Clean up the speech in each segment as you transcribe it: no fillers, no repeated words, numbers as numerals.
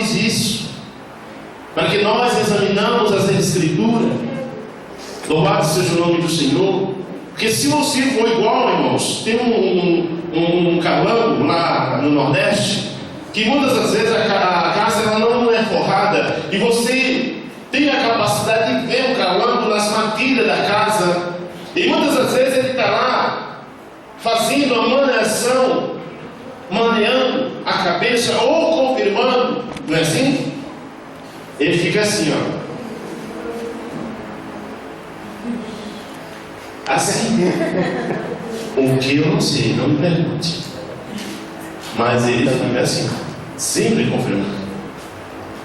fiz isso, para que nós examinamos as Escrituras. Louvado seja o nome do Senhor. Porque se você for igual, irmãos, tem um calango lá no Nordeste, que muitas das vezes a casa ela não é forrada, e você tem a capacidade de ver o calango nas matilhas da casa, e muitas das vezes ele está lá fazendo a maneação, maneando a cabeça ou confirmando, não é assim? Ele fica assim, ó. Assim. O que eu não sei, não me pergunte. Mas ele fica assim, sempre confirmando.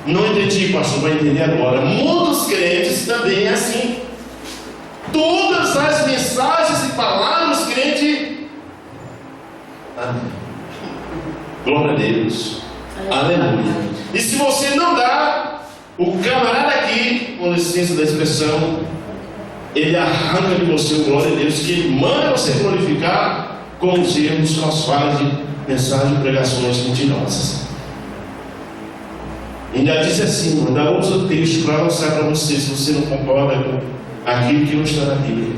Não entendi, pastor, vai entender agora. Muitos crentes também é assim. Todas as mensagens e palavras crente. Amém. Glória a Deus. Aleluia. E se você não dá, o camarada aqui, com licença da expressão, ele arranca de você o glória a Deus, que ele manda você glorificar com os erros, com as falhas de mensagem e pregações mentirosas. Ainda diz assim, ainda usa o texto para mostrar para você, se você não concorda com aquilo que não está na Bíblia.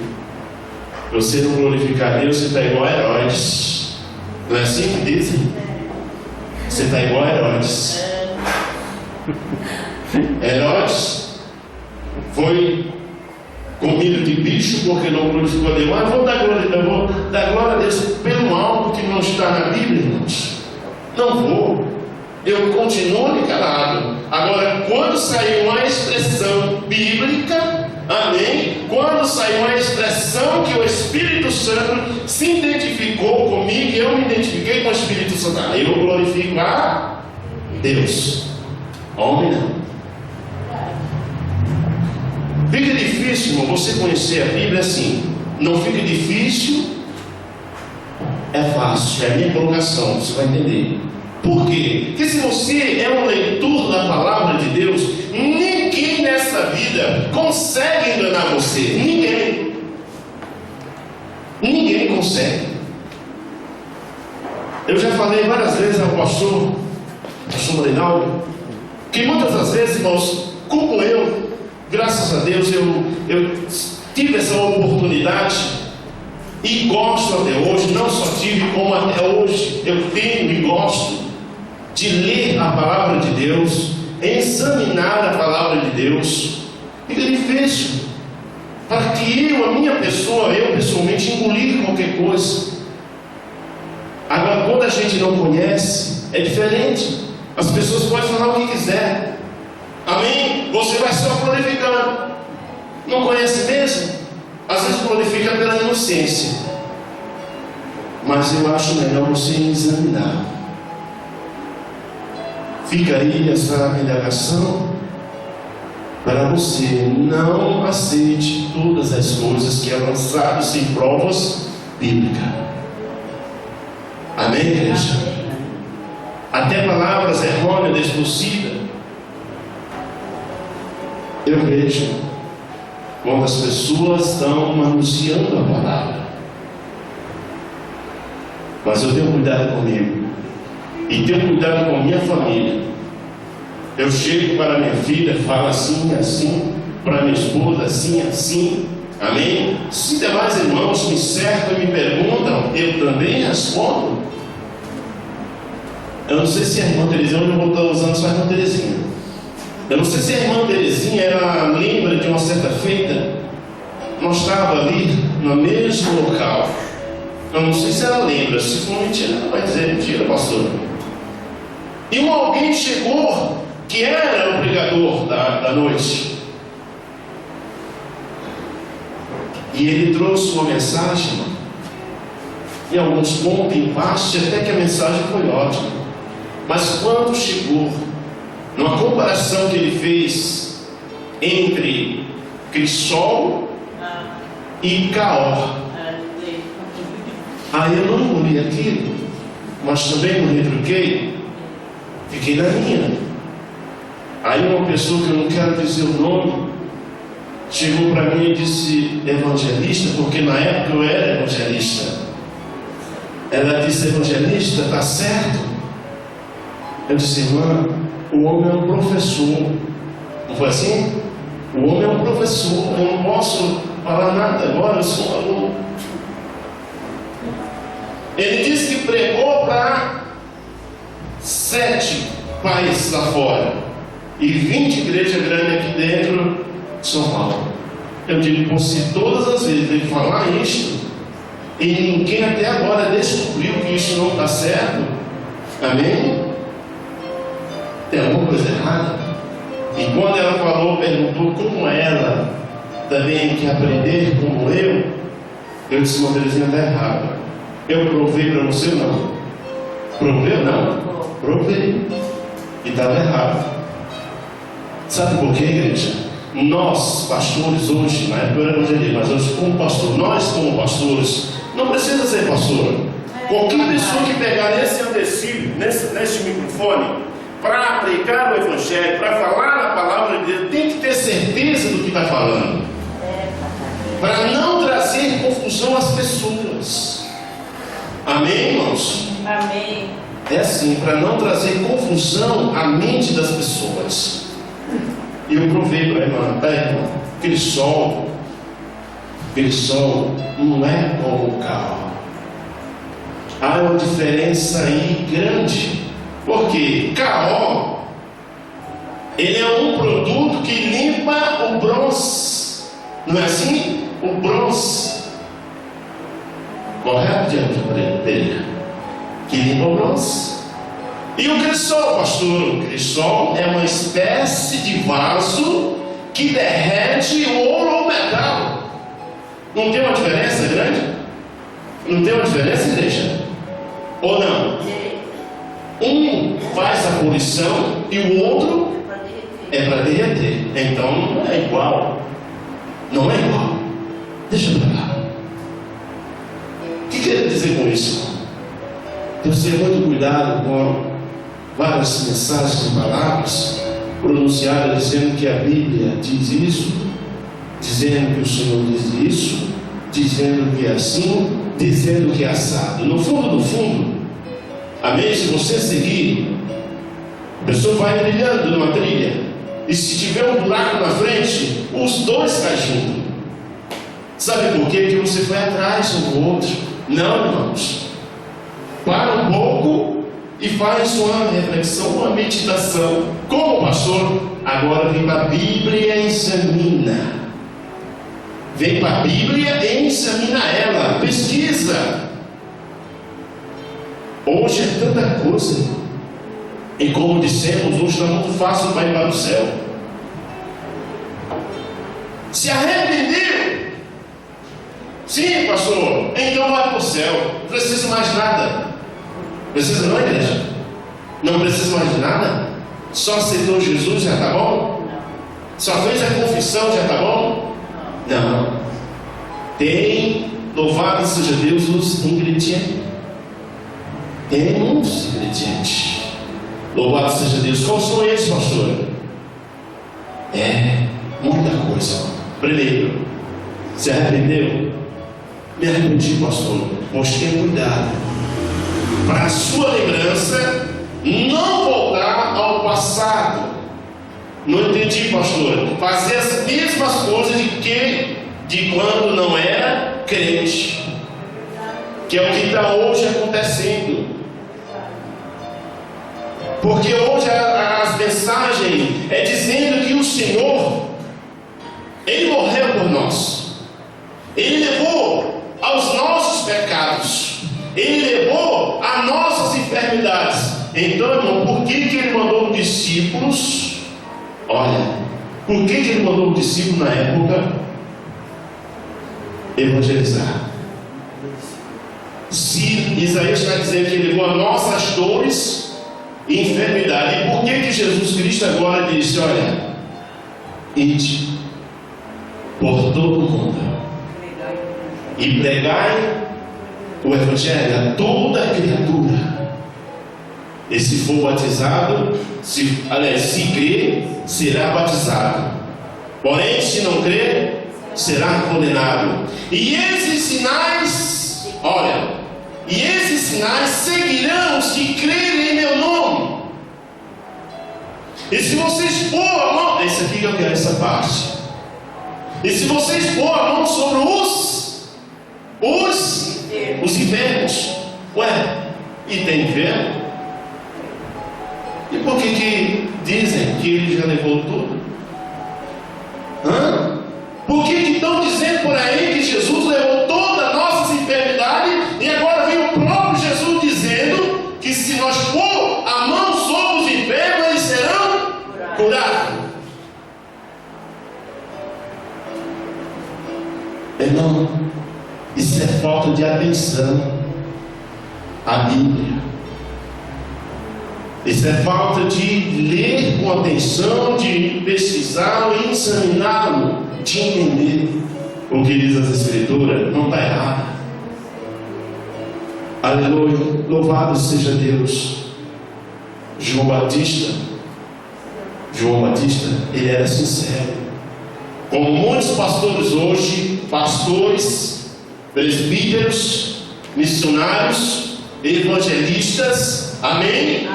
Você não glorificar a Deus, você está igual a Herodes. Não é assim que dizem? Você está igual a Herodes. Herodes foi comido de bicho porque não glorificou a Deus. Mas vou dar glória a Deus pelo algo que não está na Bíblia, irmãos. Não vou. Eu continuo calado. Agora, quando sair uma expressão bíblica, amém? Quando sair uma expressão que o Espírito Santo se identificou comigo e eu me identifiquei com o Espírito Santo, eu glorifico a Deus. Homem não. Fica difícil, irmão, você conhecer a Bíblia assim. Não fica difícil, é fácil. É a minha colocação, você vai entender. Por quê? Porque se você é um leitor da palavra de Deus, ninguém nessa vida consegue enganar você. Ninguém. Ninguém consegue. Eu já falei várias vezes ao pastor Reinaldo, que muitas das vezes, irmãos, como eu, graças a Deus, eu tive essa oportunidade e gosto até hoje, não só tive como até hoje, eu tenho e gosto de ler a palavra de Deus, examinar a palavra de Deus. Fica difícil para que a minha pessoa, eu pessoalmente engolir qualquer coisa. Agora, quando a gente não conhece, é diferente. As pessoas podem falar o que quiser. Amém? Você vai só glorificando. Não conhece mesmo? Às vezes glorifica pela inocência. Mas eu acho melhor você examinar. Fica aí essa indagação para você não aceite todas as coisas que é lançado sem provas bíblicas. Amém, igreja? Até palavras errôneas, distorcidas. Eu vejo quando as pessoas estão manuseando a palavra. Mas eu tenho cuidado comigo. E tenho cuidado com a minha família. Eu chego para minha filha, falo assim, assim. Para minha esposa, assim, assim. Amém? Se demais irmãos me cercam e me perguntam, eu também respondo. Eu não sei se a irmã Terezinha, eu vou estar usando só a irmã Terezinha. Eu não sei se a irmã Terezinha, ela lembra de uma certa feita. Nós estávamos ali no mesmo local. Eu não sei se ela lembra. Se for mentira, ela vai dizer mentira, pastor. E alguém chegou que era o pregador da noite. E ele trouxe uma mensagem em alguns pontos, em parte, até que a mensagem foi ótima. Mas quando chegou numa comparação que ele fez entre Crisol e Caor, aí eu não engoli aquilo, mas também não retruquei, fiquei na minha. Aí uma pessoa que eu não quero dizer o nome chegou para mim e disse evangelista, porque na época eu era evangelista. Ela disse: evangelista, está certo? Eu disse: irmã, o homem é um professor. Não foi assim? O homem é um professor. Eu não posso falar nada agora, eu sou um aluno. Ele disse que pregou para 7 países lá fora e 20 igrejas grandes aqui dentro de São Paulo. Eu digo, se todas as vezes ele falar isto e ninguém até agora descobriu que isso não está certo, amém? Tem alguma coisa errada? E quando ela falou, perguntou como ela também quer aprender como eu disse, uma Terezinha, está errada. Eu provei para você ou não? Provei ou não? Provei. E estava errado. Sabe por quê, igreja? Nós, pastores, hoje, na época eu era evangelista, mas hoje como pastor, nós como pastores, não precisa ser pastor. Qualquer pessoa que pegar nesse antecílio, nesse microfone, para aplicar o evangelho, para falar a palavra de Deus, tem que ter certeza do que está falando. Para não trazer confusão às pessoas. Amém, irmãos? Amém. É assim, para não trazer confusão à mente das pessoas. E eu provei para a irmã, aquele sol não é como o carro. Há uma diferença aí grande. Porque KO, ele é um produto que limpa o bronze. Não é assim? O bronze. Correto, diante dele? Que limpa o bronze. E o crisol, pastor? O crisol é uma espécie de vaso que derrete o ouro ou metal. Não tem uma diferença grande? Não tem uma diferença, igreja? Ou não? Um faz a poluição e o outro é para derreter. Então não é igual. Não é igual. Deixa eu falar. O que quer dizer com isso? Temos que ter muito cuidado com várias mensagens e palavras pronunciadas dizendo que a Bíblia diz isso, dizendo que o Senhor diz isso, dizendo que é assim, dizendo que é assado. No fundo, amém? Se você seguir, a pessoa vai trilhando numa trilha, e se tiver um buraco na frente, os dois caem juntos. Sabe por quê? Que você foi atrás um do outro. Não, irmãos. Para um pouco e faz uma reflexão, uma meditação. Como pastor, agora vem para a Bíblia e examina. Vem para a Bíblia e examina ela. Pesquisa. Hoje é tanta coisa. E como dissemos, hoje está muito fácil para ir para o céu. Se arrependeu? Sim, pastor. Então vai para o céu. Não precisa mais nada. Precisa não, igreja? Não precisa mais de nada? Só aceitou Jesus, já está bom? Só fez a confissão, já está bom? Não. Tem, louvado seja Deus, os ingredientes. Tem muitos ingredientes. Louvado seja Deus. Quais são eles, pastor? É muita coisa. Primeiro, se arrependeu? Me arrependi, pastor. Pois tenha cuidado, para a sua lembrança não voltar ao passado. Não entendi, pastor. Fazer as mesmas coisas de quando não era crente, que é o que está hoje acontecendo. Porque hoje as mensagens é dizendo que o Senhor, Ele morreu por nós, Ele levou aos nossos pecados, Ele levou as nossas enfermidades. Então, irmão, por que Ele mandou os discípulos? Olha, por que Ele mandou os discípulos na época evangelizar? Se Isaías está dizendo que Ele levou as nossas dores e enfermidade, e por que Jesus Cristo agora disse: olha, ide por todo o mundo e pregai o Evangelho a toda a criatura, e se for batizado, se crer, será batizado, porém se não crer, será condenado. E esses sinais, olha, e esses sinais seguirão os que crerem em meu nome. E se você expor a mão, esse aqui que eu quero essa parte. E se você expor a mão sobre os enfermos, ué, e tem enfermo? E por que dizem que ele já levou tudo? Por que estão dizendo por aí que Jesus levou todas as nossas enfermidades e agora vem o próprio Jesus dizendo que se nós pôr a mão sobre os enfermos, eles serão curados? Irmão, isso é falta de atenção à Bíblia. Isso é falta de ler com atenção, de pesquisar e examiná-lo, de entender o que diz as Escrituras. Não está errado. Aleluia, louvado seja Deus. João Batista, ele era sincero. Como muitos pastores hoje, pastores, presbíteros, missionários, evangelistas, amém?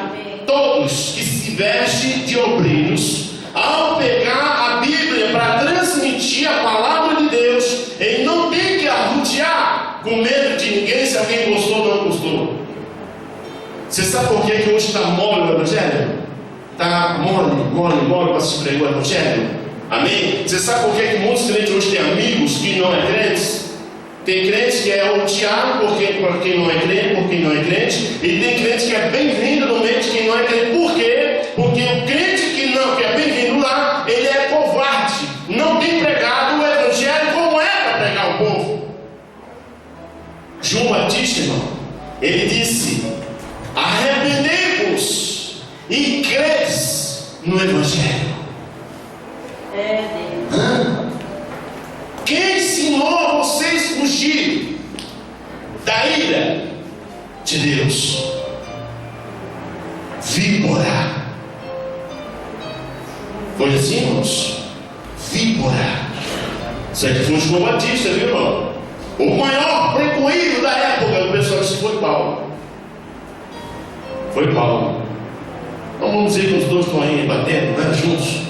Todos que se vestem de obreiros, ao pegar a Bíblia para transmitir a palavra de Deus, ele não tem que arrodear com medo de ninguém se alguém gostou ou não gostou. Você sabe por que hoje está mole o Evangelho? Está mole para se pregar o Evangelho? Amém? Você sabe por que muitos crentes hoje têm amigos que não é crentes? Tem crente que é odiado por quem não é crente, e tem crente que é bem-vindo no meio de quem não é crente. Por quê? Porque o crente que é bem-vindo lá, ele é covarde, não tem pregado o Evangelho como é para pregar o povo. João Batista, irmão, ele disse: arrependei-vos e credes no Evangelho. Quem ensinou a vocês fugir da ira de Deus? Víbora. Foi assim, irmãos? Víbora. Isso aqui foi o João Batista, viu, irmão? O maior precoído da época do pessoal disse: foi Paulo. Foi Paulo. Então vamos dizer que os dois estão aí batendo, né, juntos.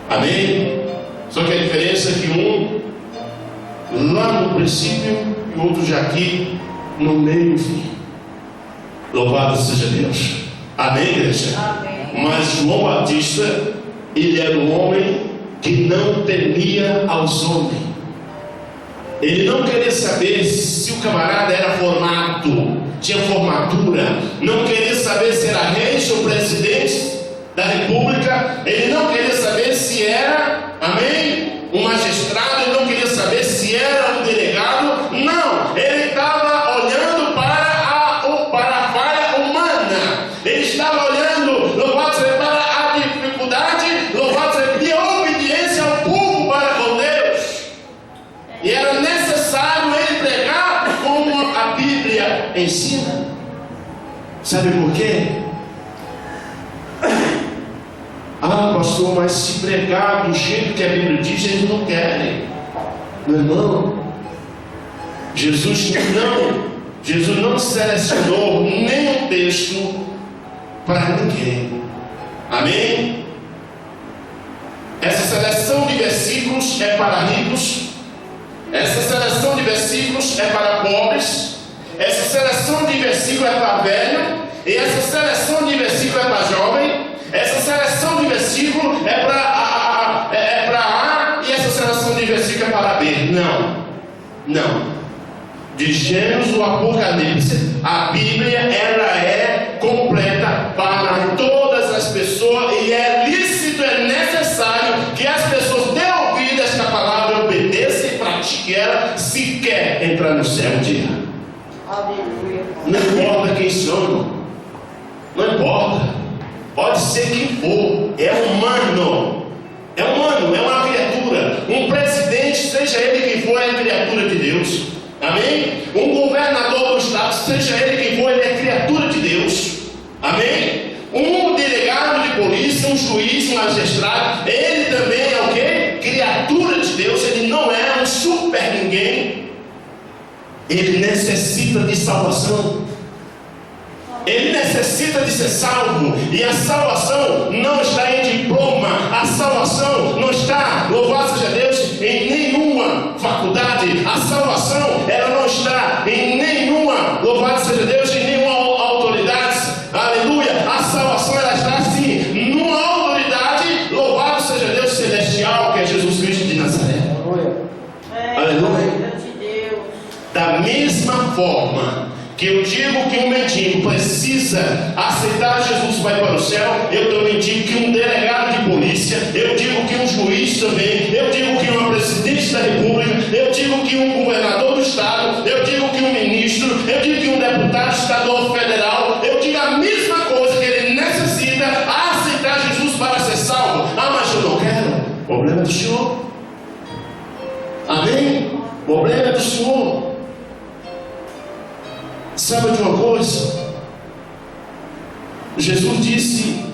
Amém? Só que a diferença é que um lá no princípio e o outro já aqui no meio e fim. Louvado seja Deus. Amém, igreja? Amém. Mas João Batista, ele era um homem que não temia aos homens. Ele não queria saber se o camarada era formado, tinha formatura, não queria saber se era rei ou presidente da república, ele não queria saber se era, amém, um magistrado, ele não queria saber se era um delegado, não, ele estava olhando para a falha humana, ele estava olhando, louvado seja, para a dificuldade, louvado seja, de obediência ao povo para com Deus, e era necessário ele pregar como a Bíblia ensina. Sabe por quê? Ah, pastor, mas se pregar do jeito que a Bíblia diz, eles não querem. Meu irmão, Jesus não selecionou nenhum texto para ninguém. Amém? Essa seleção de versículos é para ricos, essa seleção de versículos é para pobres, essa seleção de versículos é para velho, e essa seleção de versículos é para jovem. Essa seleção de versículo é para A e essa seleção de versículo é para B. Não. De Gênesis ao Apocalipse, a Bíblia ela é completa para todas as pessoas e é lícito, é necessário que as pessoas dêem ouvido a esta palavra, obedeçam e pratiquem ela se quer entrar no céu um dia. Não importa quem são, irmão. Não importa. Pode ser quem for, é humano, é uma criatura. Um presidente, seja ele quem for, é criatura de Deus. Amém? Um governador do estado, seja ele quem for, ele é criatura de Deus. Amém? Um delegado de polícia, um juiz, um magistrado, ele também é o quê? Criatura de Deus. Ele não é um super ninguém. Ele necessita de salvação. Ele necessita de ser salvo. E a salvação não está em diploma. A salvação não está, louvado seja Deus, em nenhuma faculdade. A salvação, ela não está em nenhuma, louvado seja Deus, em nenhuma autoridade. Aleluia. A salvação, ela está sim numa autoridade, louvado seja Deus, celestial, que é Jesus Cristo de Nazaré. Aleluia. Da mesma forma que eu digo que um mendigo precisa aceitar Jesus vai para o céu, eu também digo que um delegado de polícia, eu digo que um juiz também, eu digo que uma presidente da república, eu digo que um governador do estado, eu digo que um ministro, eu digo que um deputado estadual federal, eu digo a mesma coisa, que ele necessita aceitar Jesus para ser salvo. Ah, mas eu não quero. O problema é do Senhor. Amém? O problema é do Senhor. Sabe de uma coisa? Jesus disse,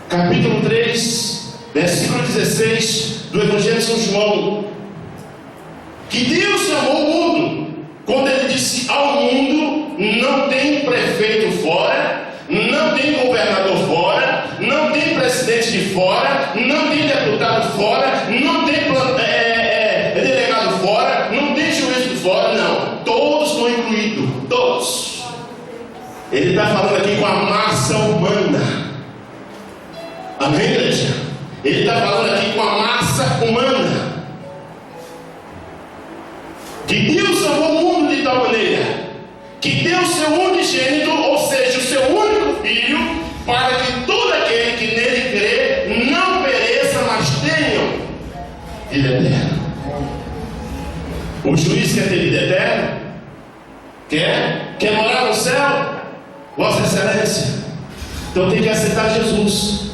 capítulo 3, versículo 16 do Evangelho de São João, que Deus amou o mundo, quando Ele disse ao mundo, não tem prefeito fora, não tem governador fora, não tem presidente de fora, não tem deputado fora, não tem delegado fora, não tem juiz de fora, não. Todos estão incluídos, todos. Ele está falando aqui com a massa humana. Amém, igreja? Ele está falando aqui com a massa humana. Que Deus amou o mundo de tal maneira que deu o seu unigênito, ou seja, o seu único filho, para que todo aquele que nele crê não pereça, mas tenham vida eterna. O juiz quer ter vida eterna? Quer morar no céu? Vossa Excelência. Então tem que aceitar Jesus.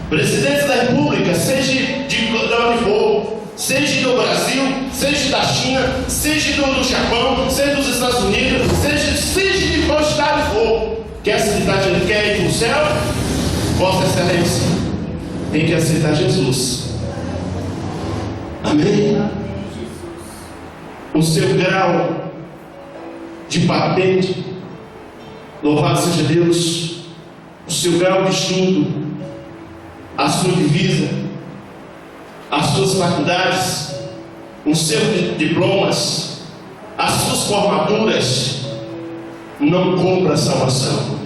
Presidente da República, seja de onde for, seja do Brasil, seja da China, seja do Japão, seja dos Estados Unidos, seja de qual estado for, quer aceitar Jesus, quer ir para o céu? Vossa Excelência, tem que aceitar Jesus. Amém? O seu grau de patente, louvado seja Deus, o seu grau de estudo, a sua divisa, as suas faculdades, os seus diplomas, as suas formaturas, não compra a salvação.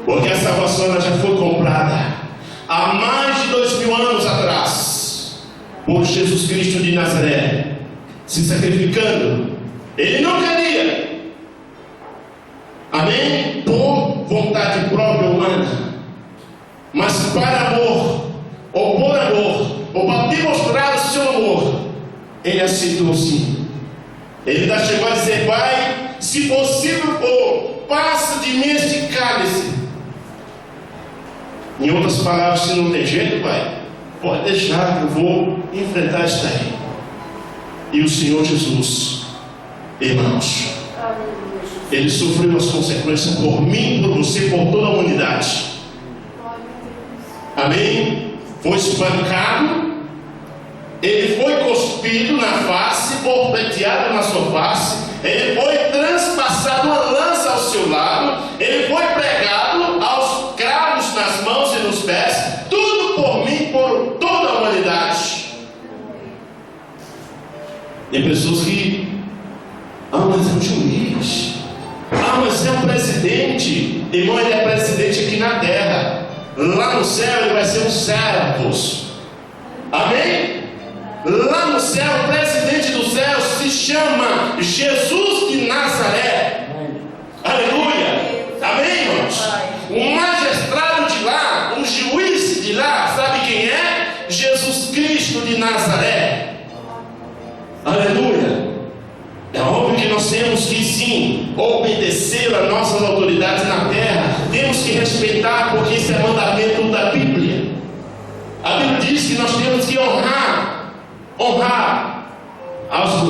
Porque a salvação ela já foi comprada há mais de 2000 anos atrás, por Jesus Cristo de Nazaré, se sacrificando. Ele não queria, amém, por vontade própria humana, mas para amor, ou por amor, ou para demonstrar o seu amor, ele aceitou sim. Ele ainda chegou a dizer: Pai, se possível for, passa de mim este cálice. Em outras palavras, se não tem jeito, Pai, pode deixar que eu vou enfrentar isso daí. E o Senhor Jesus, irmãos, Ele sofreu as consequências por mim, por você, por toda a humanidade. Amém? Foi espancado, ele foi cuspido na face, porpeteado na sua face, ele foi transpassado uma lança ao seu lado, ele foi pregado aos cravos nas mãos e nos pés, tudo por mim, por toda a humanidade. Tem pessoas que, mas é um juiz, mas é um presidente. Irmão, ele é presidente aqui na terra. Lá no céu ele vai ser um servos. Amém? Lá no céu, o presidente do céu se chama Jesus de Nazaré. Aleluia. Amém, irmãos? O magistrado de lá, o juiz de lá, sabe quem é? Jesus Cristo de Nazaré. Aleluia. É óbvio que nós temos que sim obedecer às nossas autoridades na terra. Temos que respeitar, porque isso é mandamento da Bíblia. A Bíblia diz que nós temos que honrar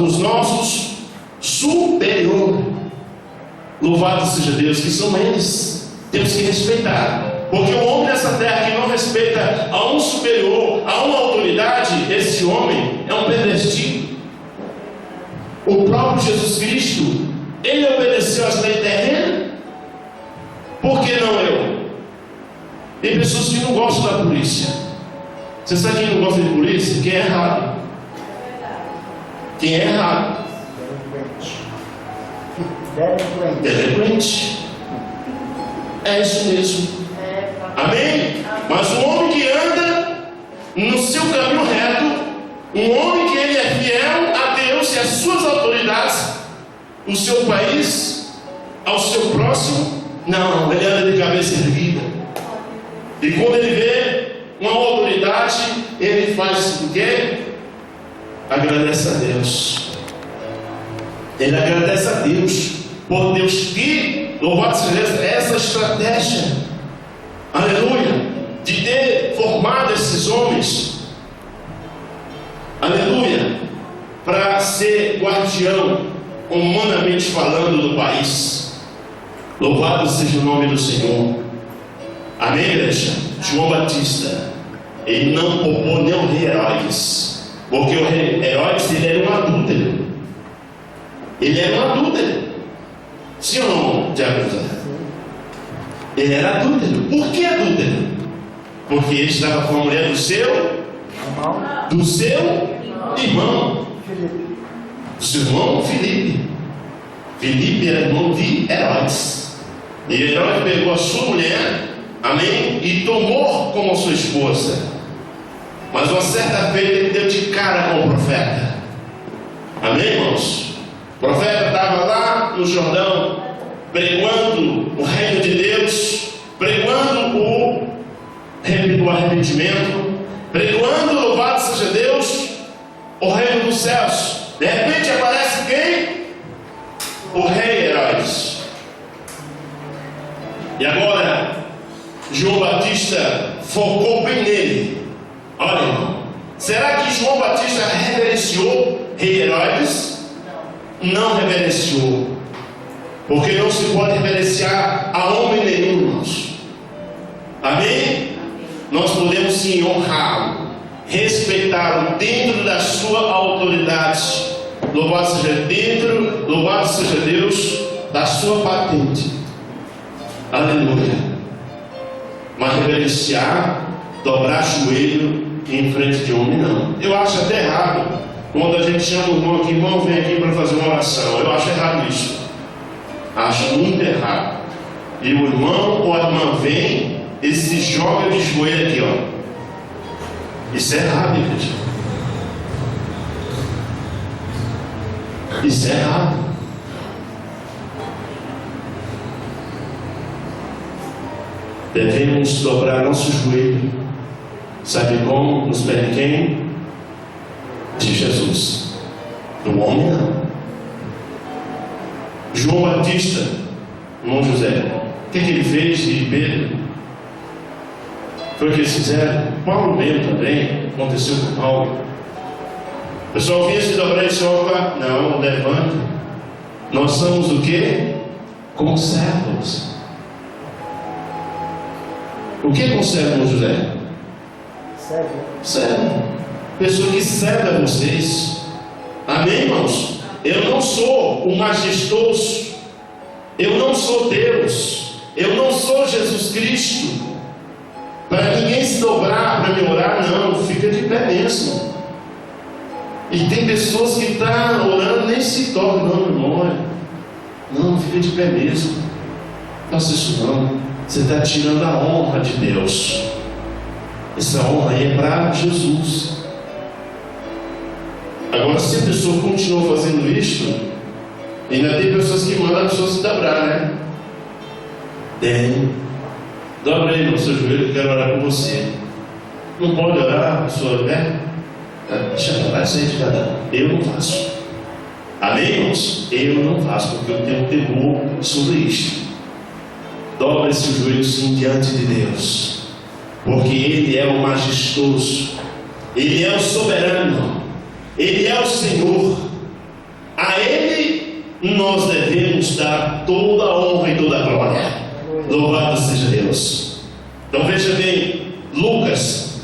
os nossos superiores. Louvado seja Deus, que são eles. Temos que respeitar. Porque o homem nessa terra que não respeita a um superior, a uma autoridade, esse homem é um pervertido. O próprio Jesus Cristo, Ele obedeceu às leis terrenas? Por que não eu? Tem pessoas que não gostam da polícia. Você sabe quem não gosta de polícia? Quem é errado. Quem é errado. Delinquente. É isso mesmo. Amém? Mas um homem que anda no seu caminho reto, um homem que ele é fiel a Deus e às suas autoridades, o seu país, ao seu próximo, não, ele anda de cabeça erguida. E quando ele vê uma autoridade, ele faz o quê? Agradece a Deus. Ele agradece a Deus por Deus que, louvado seja Deus, essa estratégia, aleluia, de ter formado esses homens, aleluia, para ser guardião, humanamente falando, do país. Louvado seja o nome do Senhor. Amém, igreja? João Batista, ele não poupou nem o rei Herodes, porque o rei Herodes, ele era um adúltero. Ele era um adúltero. Sim ou não, Diabo? Ele era adúltero. Por que adúltero? Porque ele estava com a mulher do seu irmão. Do seu irmão Filipe. Filipe era irmão de Herodes. E Herodes pegou a sua mulher, amém, e tomou como sua esposa. Mas uma certa feita ele deu de cara com o profeta. Amém, irmãos? O profeta estava lá no Jordão, pregando o reino de Deus, pregando o arrependimento, pregando, louvado seja Deus, o reino dos céus. De repente aparece quem? O rei Herodes. E agora João Batista focou bem nele. Olha, irmão, será que João Batista reverenciou rei Herodes? Não reverenciou, porque não se pode reverenciar a homem nenhum, irmãos. Amém? Nós podemos sim honrá-lo, respeitá-lo dentro da sua autoridade. Louvado seja Deus, da sua patente. Aleluia. Mas reverenciar, dobrar joelho em frente de homem, não. Eu acho até errado quando a gente chama o irmão aqui, irmão, vem aqui para fazer uma oração. Eu acho errado isso. Acho muito errado. E o irmão ou a irmã vem e se joga de joelho aqui, ó. Isso é errado, igreja. Isso é errado. Devemos dobrar nosso joelho. Sabe como? Nos pés de quem? De Jesus. Do homem não. João Batista, irmão José, o que ele fez de Pedro? Foi o que eles fizeram. Paulo mesmo também, aconteceu com Paulo. O pessoal vinha se dobrar e disse: opa, não, levanta. Nós somos o quê? Conservos. O que é conservo, José? Servo. Pessoa que serve a vocês. Amém, irmãos? Eu não sou o majestoso. Eu não sou Deus. Eu não sou Jesus Cristo. Para ninguém se dobrar para me orar, não. Fica de pé mesmo. E tem pessoas que estão orando, nem se dobram, não, irmão. Olha. Não, fica de pé mesmo. Não faça isso não. Você está tirando a honra de Deus. Essa honra aí é para Jesus. Agora, se a pessoa continua fazendo isso, ainda tem pessoas que mandam a pessoa se dobrar, né? Tem. Dobra aí no seu joelho, eu quero orar por você. Não pode orar, a pessoa, né? Deixa eu falar isso aí de cada um. Eu não faço. Amém, irmãos? Eu não faço, porque eu tenho temor sobre isto. Dobra esse joelho sim diante de Deus, porque Ele é o majestoso, Ele é o soberano, Ele é o Senhor. A Ele nós devemos dar toda a honra e toda a glória. Louvado seja Deus. Então veja bem, Lucas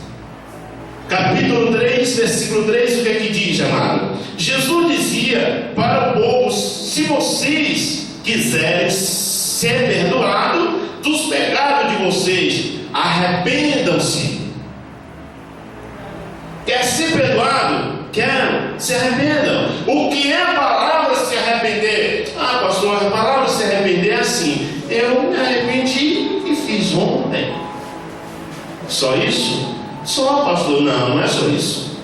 capítulo 3, versículo 3, o que é que diz, amado? Jesus dizia para o povo se vocês quiserem ser perdoados dos pecados de vocês, arrependam-se. Quer ser perdoado? Quero, se arrependam. O que é a palavra se arrepender? Ah, pastor, a palavra se arrepender é assim: eu me arrependi e fiz ontem. Só isso? Só, pastor? Não, não é só isso.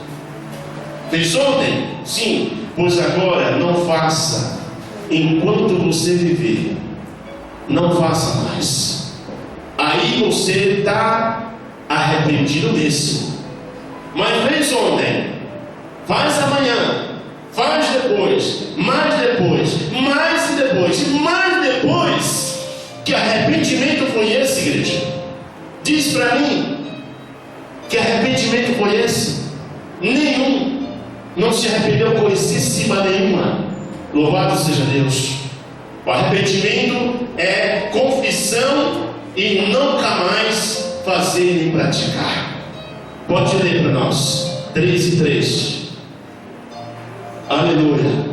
Fez ontem? Sim. Pois agora não faça. Enquanto você viver, não faça mais. Aí você está arrependido mesmo. Mas fez ontem, faz amanhã, faz depois, mais depois, mais depois e mais depois. Que arrependimento foi esse, igreja? Diz para mim, que arrependimento foi esse? Nenhum. Não se arrependeu coisíssima nenhuma. Louvado seja Deus. O arrependimento é confissão e nunca mais fazer nem praticar. Pode ler para nós 3:3. Aleluia.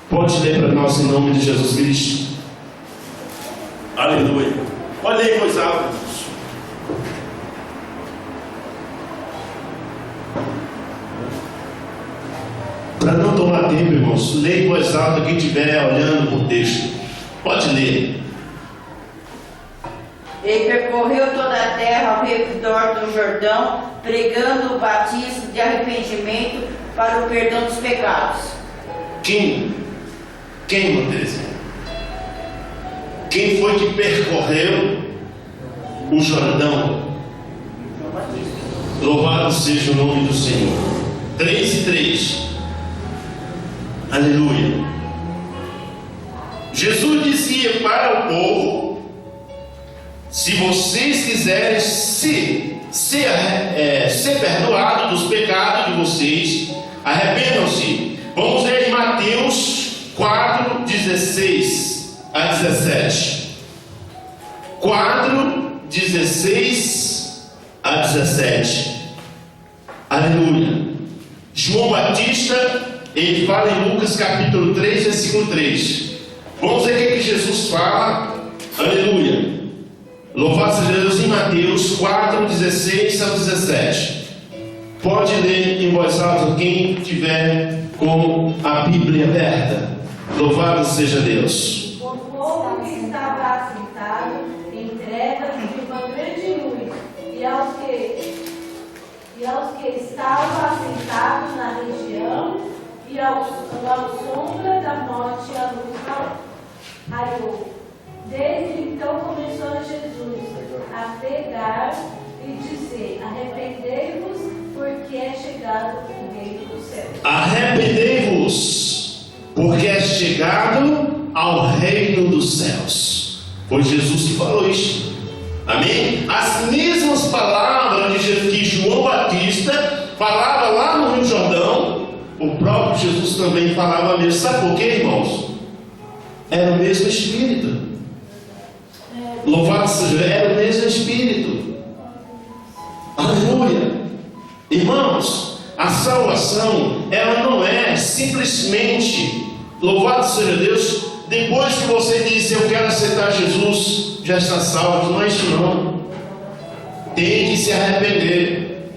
Pode ler para nós em nome de Jesus Cristo. Aleluia. Pode ler em voz alta. Para não tomar tempo, irmãos, leia em voz alta quem estiver olhando para o texto. Pode ler. Ele percorreu toda a terra ao redor do Jordão, pregando o batismo de arrependimento para o perdão dos pecados. Quem, irmã Teresa? Quem foi que percorreu o Jordão? Louvado seja o nome do Senhor. 3:3. Aleluia. Jesus dizia para o povo: se vocês quiserem ser perdoados dos pecados de vocês, arrependam-se. Vamos ler em Mateus 4:16 a 17. 4:16 a 17. Aleluia. João Batista, ele fala em Lucas capítulo 3, versículo 3. Vamos ver o que Jesus fala. Aleluia. Louvado seja Deus. Em Mateus 4:16 a 17. Pode ler em voz alta quem tiver com a Bíblia aberta. Louvado seja Deus. O povo que estava assentado em trevas de uma grande luz, e aos que estavam assentados na região, e ao sombra da morte a luz raiou. Desde então começou Jesus a pregar e dizer: arrependei-vos, porque é chegado o reino dos céus. Arrependei-vos, porque é chegado ao reino dos céus. Foi Jesus que falou isso. Amém? As mesmas palavras que João Batista falava lá no Rio Jordão, o próprio Jesus também falava mesmo. Sabe por quê, irmãos? Era o mesmo Espírito. Louvado seja, era o mesmo Espírito. Aleluia. Irmãos, a salvação, ela não é simplesmente, louvado seja Deus, depois que você diz eu quero aceitar Jesus, já está salvo. Não é isso não. Tem que se arrepender.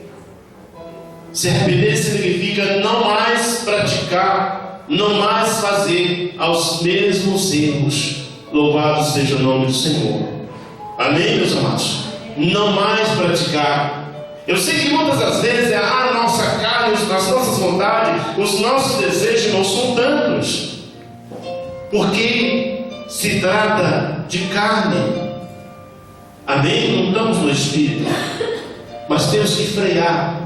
Se arrepender significa não mais praticar, não mais fazer aos mesmos erros. Louvado seja o nome do Senhor. Amém, meus amados? Não mais praticar. Eu sei que muitas das vezes a nossa carne, as nossas vontades, os nossos desejos, irmãos, são tantos, porque se trata de carne. Amém? Não estamos no Espírito, mas temos que frear.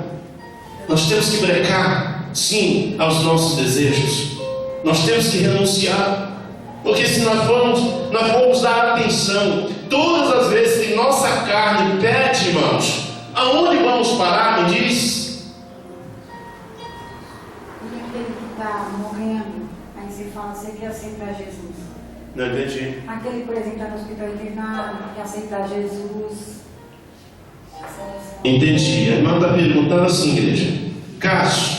Nós temos que brecar, sim, aos nossos desejos. Nós temos que renunciar. Porque se nós formos dar atenção todas as vezes que nossa carne pede, irmãos, aonde vamos parar, me diz? E aquele que está morrendo, aí você fala, você quer aceitar Jesus? Não entendi. Aquele, por exemplo, está no hospital internado, quer aceitar Jesus. Entendi. A irmã está perguntando assim, igreja: caso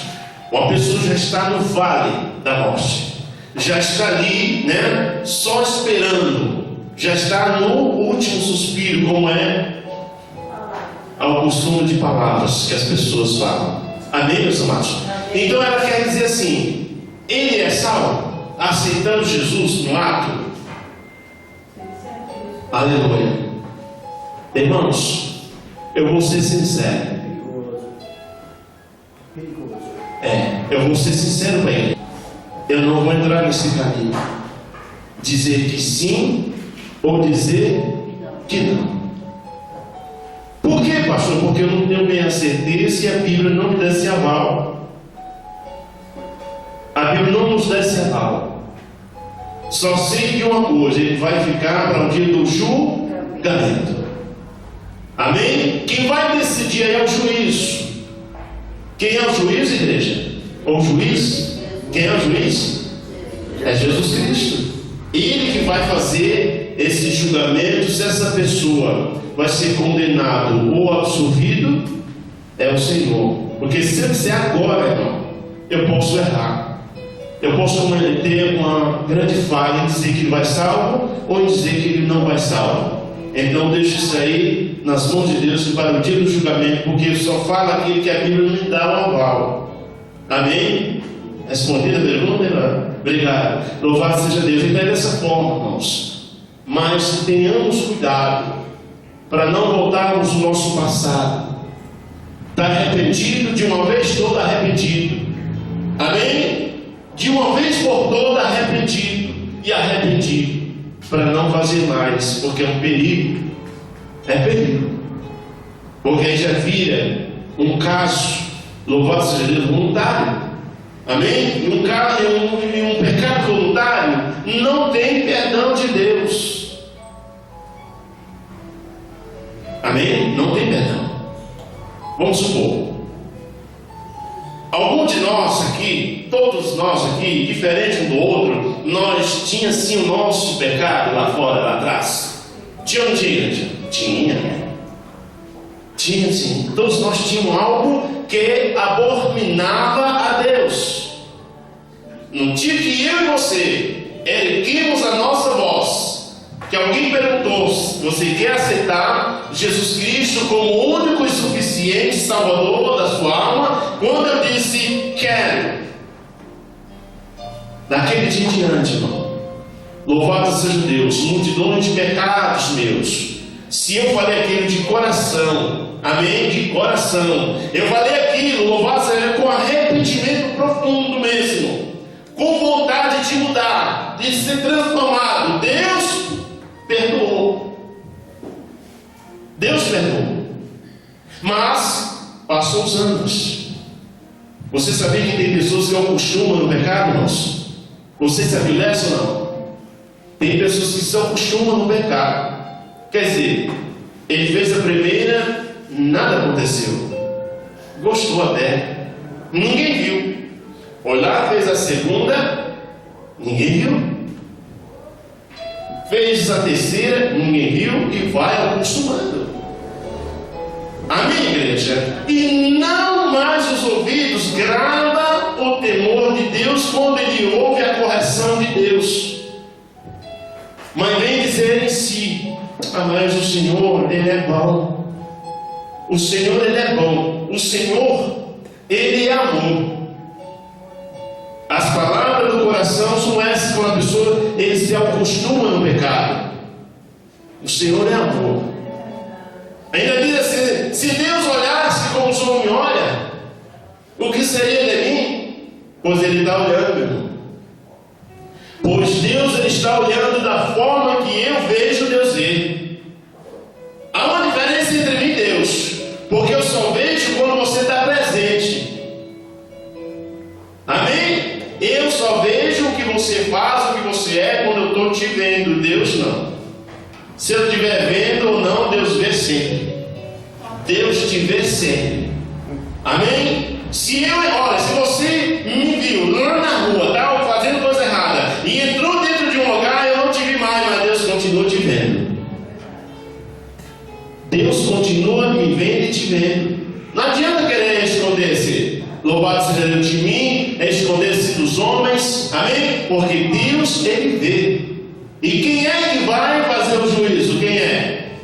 uma pessoa já está no vale da morte, já está ali, né? Só esperando, já está no último suspiro, como é ao costume de palavras que as pessoas falam. Amém, meus amados? Então ela quer dizer assim: ele é salvo, aceitando Jesus no ato. Aleluia. Irmãos, eu vou ser sincero. Eu vou ser sincero com ele. Eu não vou entrar nesse caminho. Dizer que sim ou dizer que não. Por quê, pastor? Porque eu não tenho bem a certeza e a Bíblia não me dá esse aval. A Bíblia não nos dá esse aval. Só sei de uma coisa: ele vai ficar para o dia do julgamento. Amém? Quem vai decidir aí é o juízo. Quem é o juiz, igreja? Ou o juiz? Quem é o juiz? É Jesus Cristo. Ele que vai fazer esse julgamento. Se essa pessoa vai ser condenado ou absolvido, é o Senhor. Porque se eu disser agora, irmão, eu posso errar. Eu posso cometer uma grande falha em dizer que ele vai salvo ou em dizer que ele não vai salvo. Então deixa isso aí nas mãos de Deus para o dia do julgamento, porque só fala aquilo que a Bíblia me dá um aval. Amém? Respondida a pergunta? Obrigado. Louvado seja Deus. Então é dessa forma, irmãos. Mas tenhamos cuidado para não voltarmos ao nosso passado. Está arrependido, de uma vez toda arrependido. Amém? De uma vez por toda arrependido e arrependido. Para não fazer mais, porque é um perigo. É perigo. Porque aí já vira um caso, louvado seja Deus, voluntário. Amém? E um pecado voluntário não tem perdão de Deus. Amém? Não tem perdão. Vamos supor, algum de nós aqui, todos nós aqui, diferente um do outro, nós tinha sim o nosso pecado lá fora, lá atrás. Tinha ou não tinha? Tinha sim. Todos nós tínhamos algo que abominava a Deus. No dia que eu e você erguemos a nossa voz, que alguém perguntou: você quer aceitar Jesus Cristo como o único e suficiente Salvador da sua alma? Quando eu disse quero, daquele dia em diante, irmão, louvado seja Deus, multidões de pecados meus, se eu falei aquilo de coração, amém, de coração, eu falei aquilo, louvado seja Deus, com arrependimento profundo mesmo, com vontade de mudar, de ser transformado, Deus perdoou. Deus perdoou. Mas passou os anos. Você sabia que tem pessoas que acostumam no pecado, irmãos? Você sabia dessa ou não? Tem pessoas que se acostumam no pecado. Quer dizer, ele fez a primeira, nada aconteceu. Gostou até, ninguém viu. Foi lá, fez a segunda, ninguém viu. Fez a terceira, ninguém viu, e vai acostumando. Amém, igreja? E não mais os ouvidos grava o temor de Deus quando ele ouve a correção de Deus. Mas vem dizer em si: mas o Senhor, Ele é bom. O Senhor, Ele é bom. O Senhor, Ele é amor. As palavras do coração são essas quando a pessoa ele se acostuma no pecado. O Senhor é amor. Ainda diz assim: se Deus olhasse como o homem olha, o que seria de mim? Pois Ele está olhando, irmão. Pois Deus ele está olhando da forma que eu vejo Deus ver. Há uma diferença entre mim e Deus, porque eu só vejo quando você está presente. Amém? Eu só vejo o que você faz, o que você é, quando eu estou te vendo. Deus não. Se eu estiver vendo ou não, Deus vê sempre. Deus te vê sempre. Amém? Se você me viu lá na rua, estava fazendo coisa errada, e entrou dentro de um lugar, eu não te vi mais, mas Deus continua te vendo. Deus continua me vendo e te vendo. Não adianta querer esconder-se. Louvado seja Deus de mim, esconder-se dos homens. Amém? Porque Deus, Ele vê. E quem é que vai fazer o juízo? Quem é?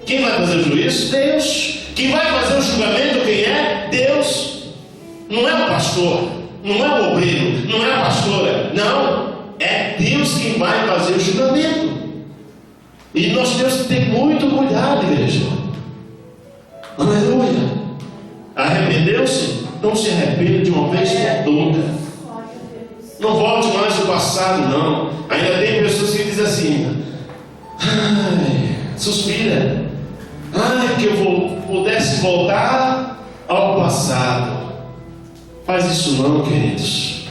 Quem vai fazer o juízo? Deus. Quem vai fazer o julgamento? Quem é? Deus. Não é o pastor, não é o obreiro, não é a pastora. Não, é Deus quem vai fazer o julgamento. E nós temos que ter muito cuidado, igreja. Aleluia. Arrependeu-se? Não se arrependa de uma vez por toda. Não volte mais ao passado, não. Ainda tem pessoas que dizem assim: ai, suspira. Ai, que eu pudesse voltar ao passado. Faz isso não, queridos.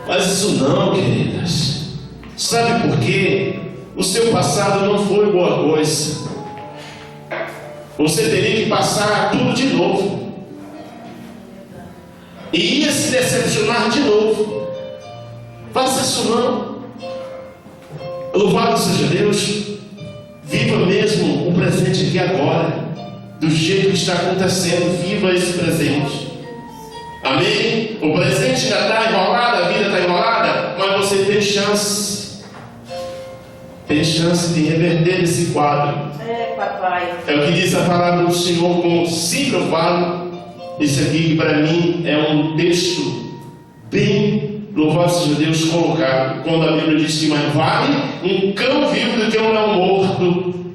Faz isso não, queridas. Sabe por quê? O seu passado não foi boa coisa. Você teria que passar tudo de novo. E ia se decepcionar de novo. Faça isso não. Louvado seja Deus. Viva mesmo o presente aqui agora. Do jeito que está acontecendo. Viva esse presente. Amém? O presente já está enrolado, a vida está enrolada, mas você tem chance. Tem chance de reverter esse quadro. É, papai. É o que diz a palavra do Senhor, como sempre eu falo. Isso aqui que para mim é um texto bem, louvado seja Deus, colocado. Quando a Bíblia diz que mais vale um cão vivo do que um leão morto.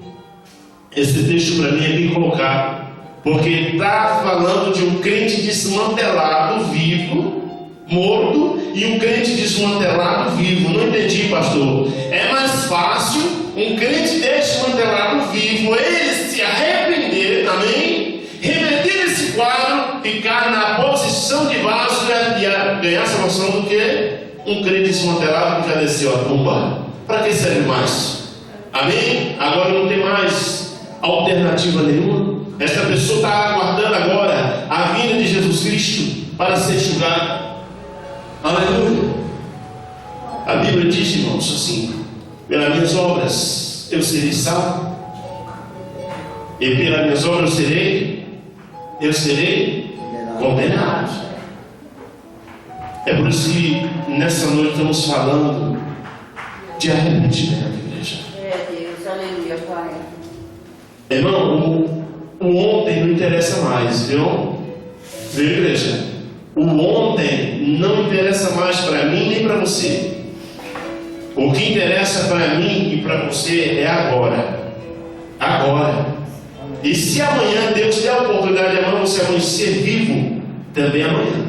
Esse texto para mim é bem colocado. Porque está falando de um crente desmantelado, vivo, morto, e um crente desmantelado, vivo. Não entendi, pastor. É mais fácil um crente desmantelado, vivo, ele se arrepender, amém? Reverter esse quadro, ficar na posição de vaso e ganhar salvação do que um crente desmantelado que já desceu a tumba. Para que serve mais? Amém? Agora não tem mais alternativa nenhuma. Essa pessoa está aguardando agora a vinda de Jesus Cristo para ser julgado. Aleluia. A Bíblia diz, irmãos, assim: pelas minhas obras eu serei salvo, e pelas minhas obras eu serei condenado. É por isso que nessa noite estamos falando de arrependimento, igreja. É Deus, aleluia, Pai. Irmão, o ontem não interessa mais, viu? Viu, igreja? O ontem não interessa mais para mim nem para você. O que interessa para mim e para você é agora. Agora. E se amanhã Deus der a oportunidade de amanhã você amanhecer vivo, também amanhã.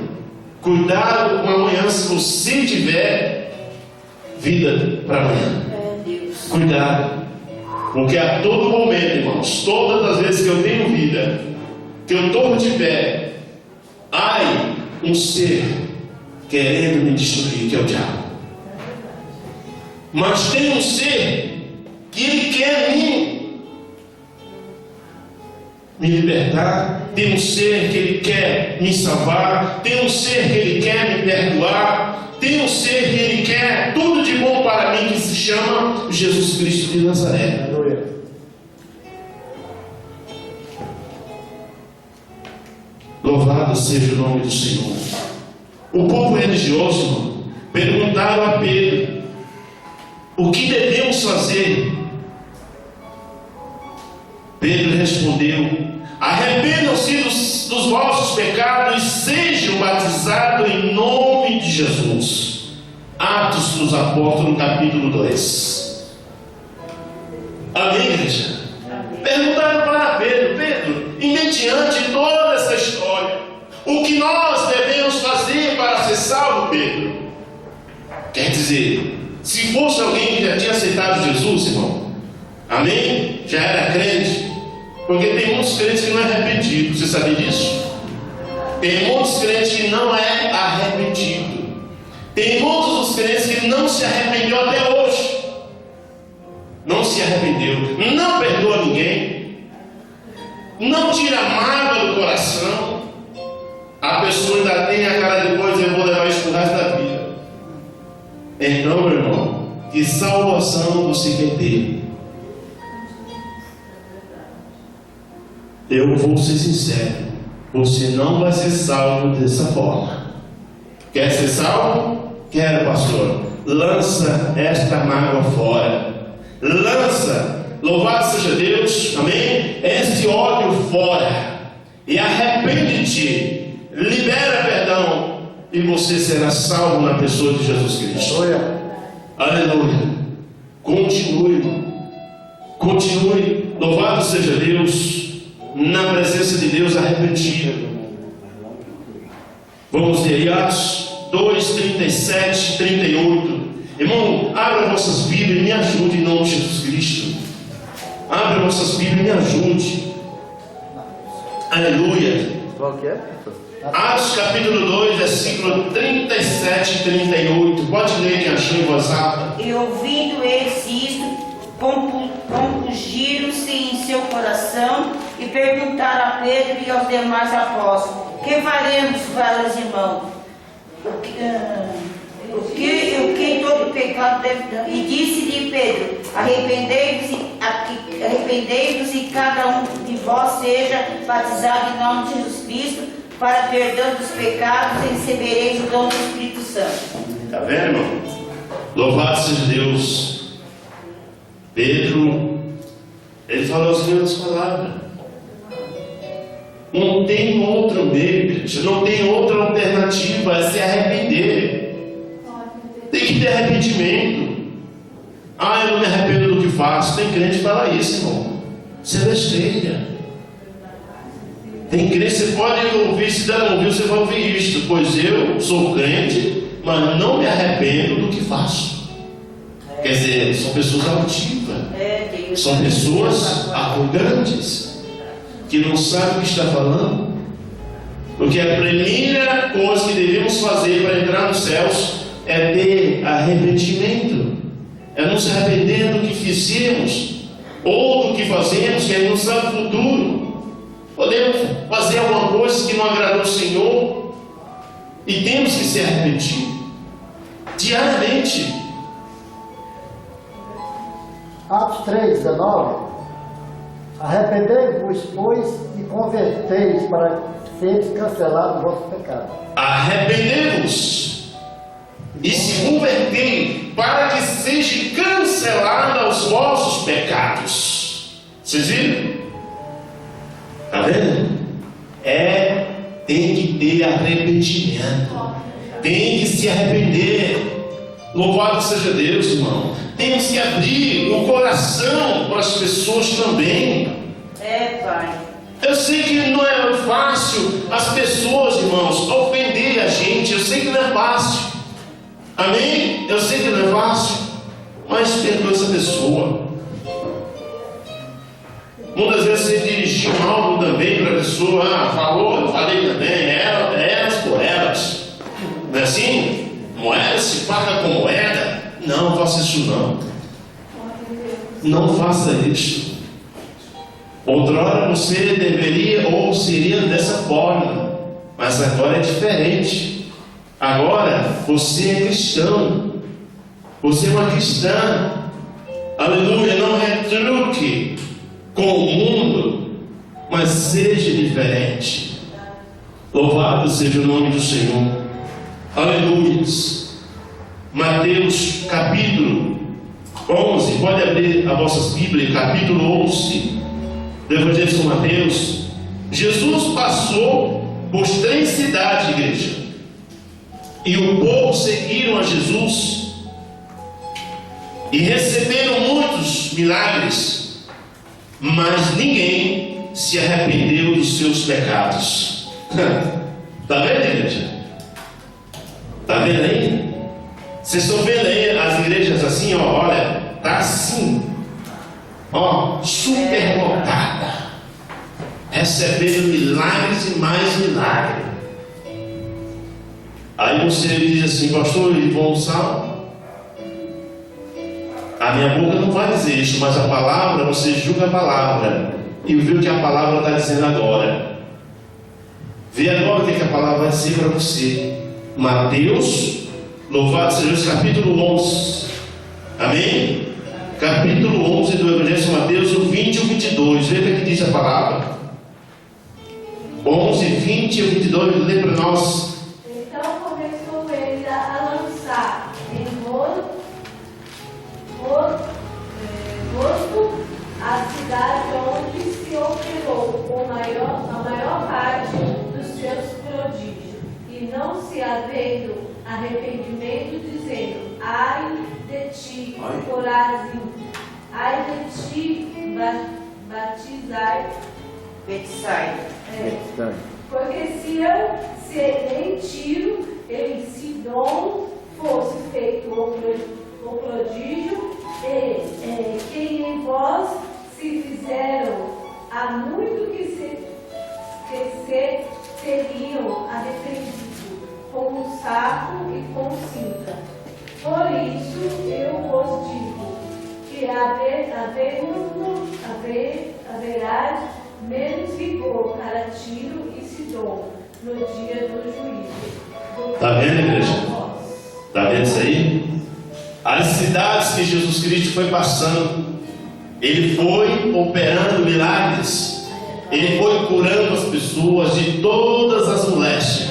Cuidado com amanhã se você tiver vida para amanhã. É Deus. Cuidado. Porque a todo momento, irmãos, todas as vezes que eu tenho vida, que eu estou de pé, ai, um ser querendo me destruir, que é o diabo. Mas tem um ser que ele quer me libertar, tem um ser que ele quer me salvar, tem um ser que ele quer me perdoar, tem um ser que ele quer tudo de bom para mim, que se chama Jesus Cristo de Nazaré. Louvado seja o nome do Senhor. O povo religioso, irmão, perguntaram a Pedro: o que devemos fazer? Pedro respondeu: arrependam-se dos vossos pecados e sejam batizados em nome de Jesus. Atos dos Apóstolos, capítulo 2. Amém, igreja? Perguntaram para Pedro: Pedro, e mediante toda essa história, o que nós devemos fazer para ser salvo, Pedro? Quer dizer, se fosse alguém que já tinha aceitado Jesus, irmão, amém? Já era crente. Porque tem muitos crentes que não é arrependido. Você sabia disso? Tem muitos crentes que não é arrependido. Tem muitos dos crentes que não se arrependeu até hoje. Não se arrependeu. Não perdoa ninguém. Não tira mágoa do coração. A pessoa ainda tem a cara depois: eu vou levar isso pro resto da vida. Então, meu irmão, que salvação você quer ter? Eu vou ser sincero: você não vai ser salvo dessa forma. Quer ser salvo? Quero, pastor. lança esta mágoa fora. Lança, louvado seja Deus, amém? Esse ódio fora. E arrepende-te, libera perdão, e você será salvo na pessoa de Jesus Cristo. Aleluia. Aleluia. Continue, louvado seja Deus, na presença de Deus arrependido. Vamos ler Atos 2, 37, 38. Irmão, abra vossas Bíblias e me ajude em nome de Jesus Cristo. Abra vossas Bíblias e me ajude. Aleluia. Qual que é? Atos capítulo 2, versículo 37 e 38. Pode ler, quem achou, em voz alta. E ouvindo eles isto, compungiram-se em seu coração e perguntaram a Pedro e aos demais apóstolos: que faremos, varos irmãos? O que todo pecado deve dar? E disse-lhe Pedro: arrependei-vos e cada um de vós seja batizado em nome de Jesus Cristo para perdão dos pecados, e recebereis o dom do Espírito Santo. Está vendo, irmão? Louvado seja Deus. Pedro, ele falou as mesmas palavras. Não tem outro meio, não tem outra alternativa, é se arrepender. Tem que ter arrependimento. Eu não me arrependo do que faço. Tem crente que fala isso, irmão. Isso é besteira. Tem crente, você pode ouvir, se não ouvir, você vai ouvir isto. Pois eu sou crente, mas não me arrependo do que faço. Quer dizer, são pessoas altivas. São pessoas arrogantes, que não sabem o que está falando. Porque a primeira coisa que devemos fazer para entrar nos céus é ter arrependimento. É não se arrepender do que fizemos ou do que fazemos, que a gente não sabe o futuro. Podemos fazer alguma coisa que não agradou ao Senhor e temos que se arrepender diariamente. Atos 3, 19. Arrependei-vos, pois, e converteis para seres cancelados o vosso pecado. Arrependei-vos e se convertei para que seja cancelado os vossos pecados. Vocês viram? Está vendo? Tem que ter arrependimento. Tem que se arrepender. Louvado seja Deus, irmão. Temos que abrir o coração para as pessoas também. Pai. Eu sei que não é fácil as pessoas, irmãos, ofender a gente. Eu sei que não é fácil. Amém? Eu sei que não é fácil. Mas perdoa essa pessoa. Muitas vezes você dirigiu algo também para a pessoa. Falou, eu falei também. Elas por elas. Não é assim? Moeda se paga com moeda. Não faça isso não. Não faça isso. Outrora você deveria ou seria dessa forma, mas agora é diferente. Agora você é cristão. Você é uma cristã. Aleluia. Não retruque com o mundo, mas seja diferente. Louvado seja o nome do Senhor. Aleluia. Mateus capítulo 11, pode abrir as vossas Bíblias, capítulo 11 do Evangelho de São Mateus. Jesus passou por 3 cidades, igreja, e o povo seguiram a Jesus e receberam muitos milagres, mas ninguém se arrependeu dos seus pecados. Está vendo, igreja? Está vendo aí? Vocês estão vendo aí as igrejas assim, olha, tá assim, super lotada, recebendo milagres e mais milagres. Aí você diz assim: pastor Ivon Sal, a minha boca não vai dizer isso, mas a palavra, você julga a palavra e vê o que a palavra está dizendo agora. Vê agora o que a palavra vai dizer para você. Mateus, louvado seja Deus, capítulo 11. Amém? Capítulo 11 do Evangelho de São Mateus, o 20 e o 22. Veja o que diz a palavra. 11, 20 e 22. Lê para nós. Então começou ele a lançar em roda arrependimento, dizendo: ai de ti, Corazim, ai de ti, Batizai. Betsaida. Porque se eu em Tiro e em Sidom fosse feito o prodígio, quem em vós se fizeram, há muito que se teriam arrependido, com saco e com cinza. Por isso eu vos digo que haverá menos vigor para Tiro e Sidom no dia do juízo. Está vendo, igreja? Está vendo isso aí? As cidades que Jesus Cristo foi passando, Ele foi operando milagres, Ele foi curando as pessoas de todas as moléstias,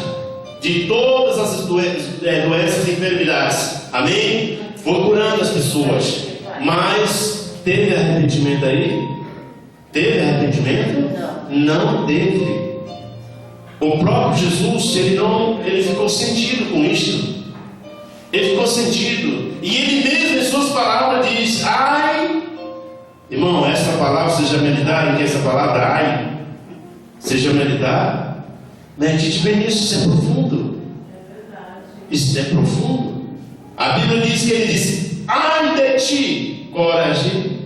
de todas as doenças e enfermidades. Amém? Foi curando as pessoas. Mas teve arrependimento aí? Teve arrependimento? Não teve. O próprio Jesus, ele ficou sentido com isso. Ele ficou sentido. E ele mesmo em suas palavras diz: ai. Irmão, essa palavra, vocês já meditaram que essa palavra ai? Vocês já meditaram? Medite bem nisso, isso é profundo. Isso é profundo. A Bíblia diz que ele disse: ai de ti, Corazim,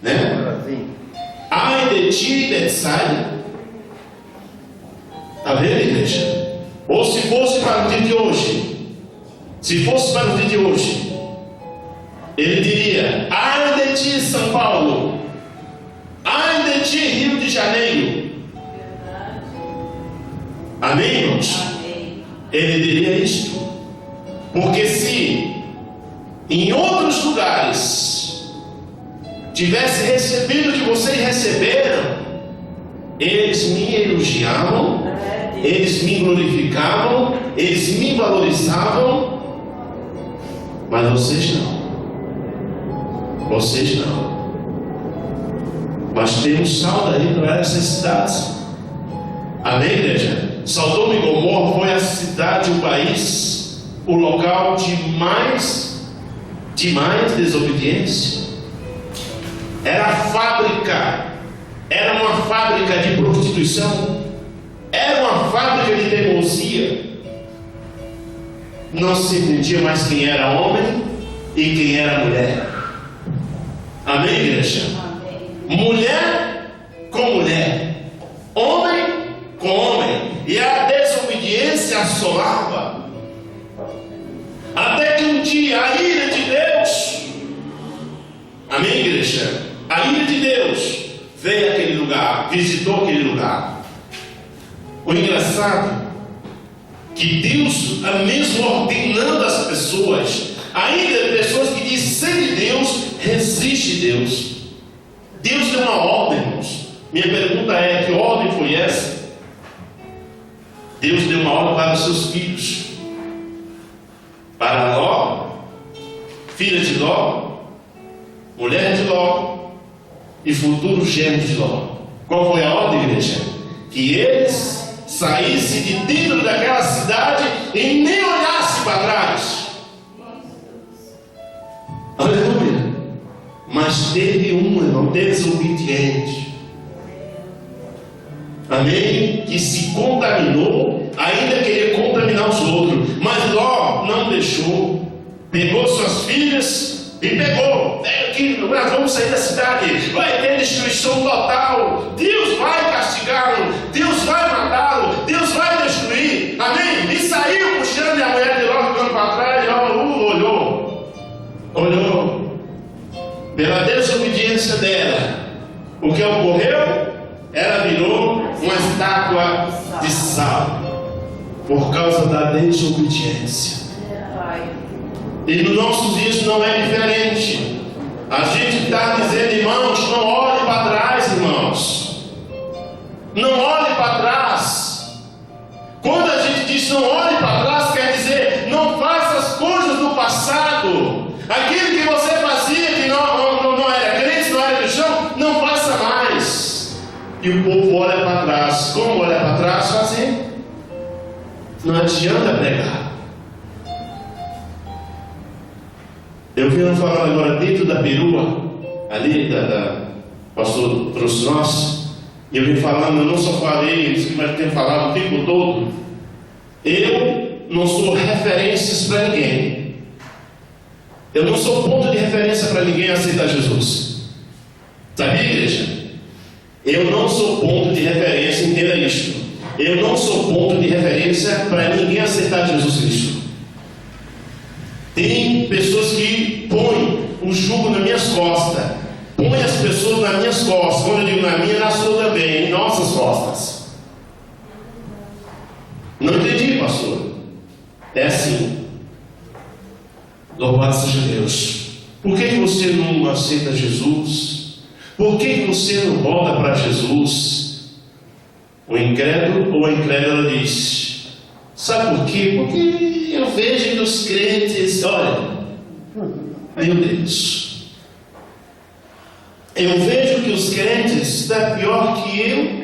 né? Ai de ti, Betsaida. Está vendo, igreja? Ou se fosse para o dia de hoje, ele diria: ai de ti, São Paulo, ai de ti, Rio de Janeiro. Amém, irmãos? Amém. Ele diria isto. Porque se em outros lugares tivesse recebido o que vocês receberam, eles me elogiavam, eles me glorificavam, eles me valorizavam, mas vocês não. Vocês não. Mas temos saldo aí para essas cidades. Amém, igreja? Sodoma e Gomorra foi a cidade, o país, o local de mais desobediência. Era a fábrica, era uma fábrica de prostituição, era uma fábrica de teimosia. Não se entendia mais quem era homem e quem era mulher. Amém, igreja? Amém. Mulher com mulher, homem com homem, e a desobediência assolava, até que um dia a ira de Deus, amém, igreja? A ira de Deus veio àquele lugar, visitou aquele lugar. O engraçado que Deus, mesmo ordenando as pessoas, ainda pessoas que dizem ser de Deus, resiste Deus. Deus deu uma ordem, irmãos. Minha pergunta é: que ordem foi essa? Deus deu uma ordem para os seus filhos, para Ló, filha de Ló, mulher de Ló e futuro genro de Ló. Qual foi a ordem, igreja? Que eles saíssem de dentro daquela cidade e nem olhassem para trás. Aleluia. Mas teve um irmão desobediente, amém, que se contaminou, ainda queria contaminar os outros, mas Ló não deixou. Pegou suas filhas e pega aqui, nós vamos sair da cidade, vai ter destruição total, Deus vai castigá-lo, Deus vai matá-lo, Deus vai destruir, amém? E saiu puxando, e a mulher de Ló ficando para trás. Olhou pela desobediência dela. O que ocorreu? Ela virou uma estátua de sal, por causa da desobediência. E nos nossos dias não é diferente. A gente está dizendo: irmãos, não olhe para trás, irmãos, não olhe para trás. Quando a gente diz não olhe para trás, quer dizer não faça as coisas do passado. Aquilo que você fazia, que não era crente, não era cristão, não faça mais. E o povo olha para trás. Como olha para trás? Fazendo. Não adianta pregar. Eu venho falando agora dentro da perua, ali, o pastor trouxe nós, e eu venho falando, eu não só falei isso, mas tenho falado o tempo todo. Eu não sou referências para ninguém. Eu não sou ponto de referência para ninguém aceitar Jesus. Sabia, igreja? Eu não sou ponto de referência, entenda isto. Eu não sou ponto de referência para ninguém aceitar Jesus Cristo. Tem pessoas que põem o jugo nas minhas costas. Põe as pessoas nas minhas costas. Quando eu digo na minha, na sua também, em nossas costas. Não entendi, pastor. É assim. Louvado seja Deus. Por que você não aceita Jesus? Por que você não volta para Jesus? O incrédulo ou a incrédula diz: sabe por quê? Porque eu vejo que os crentes, olha, meu Deus, eu vejo que os crentes estão pior que eu.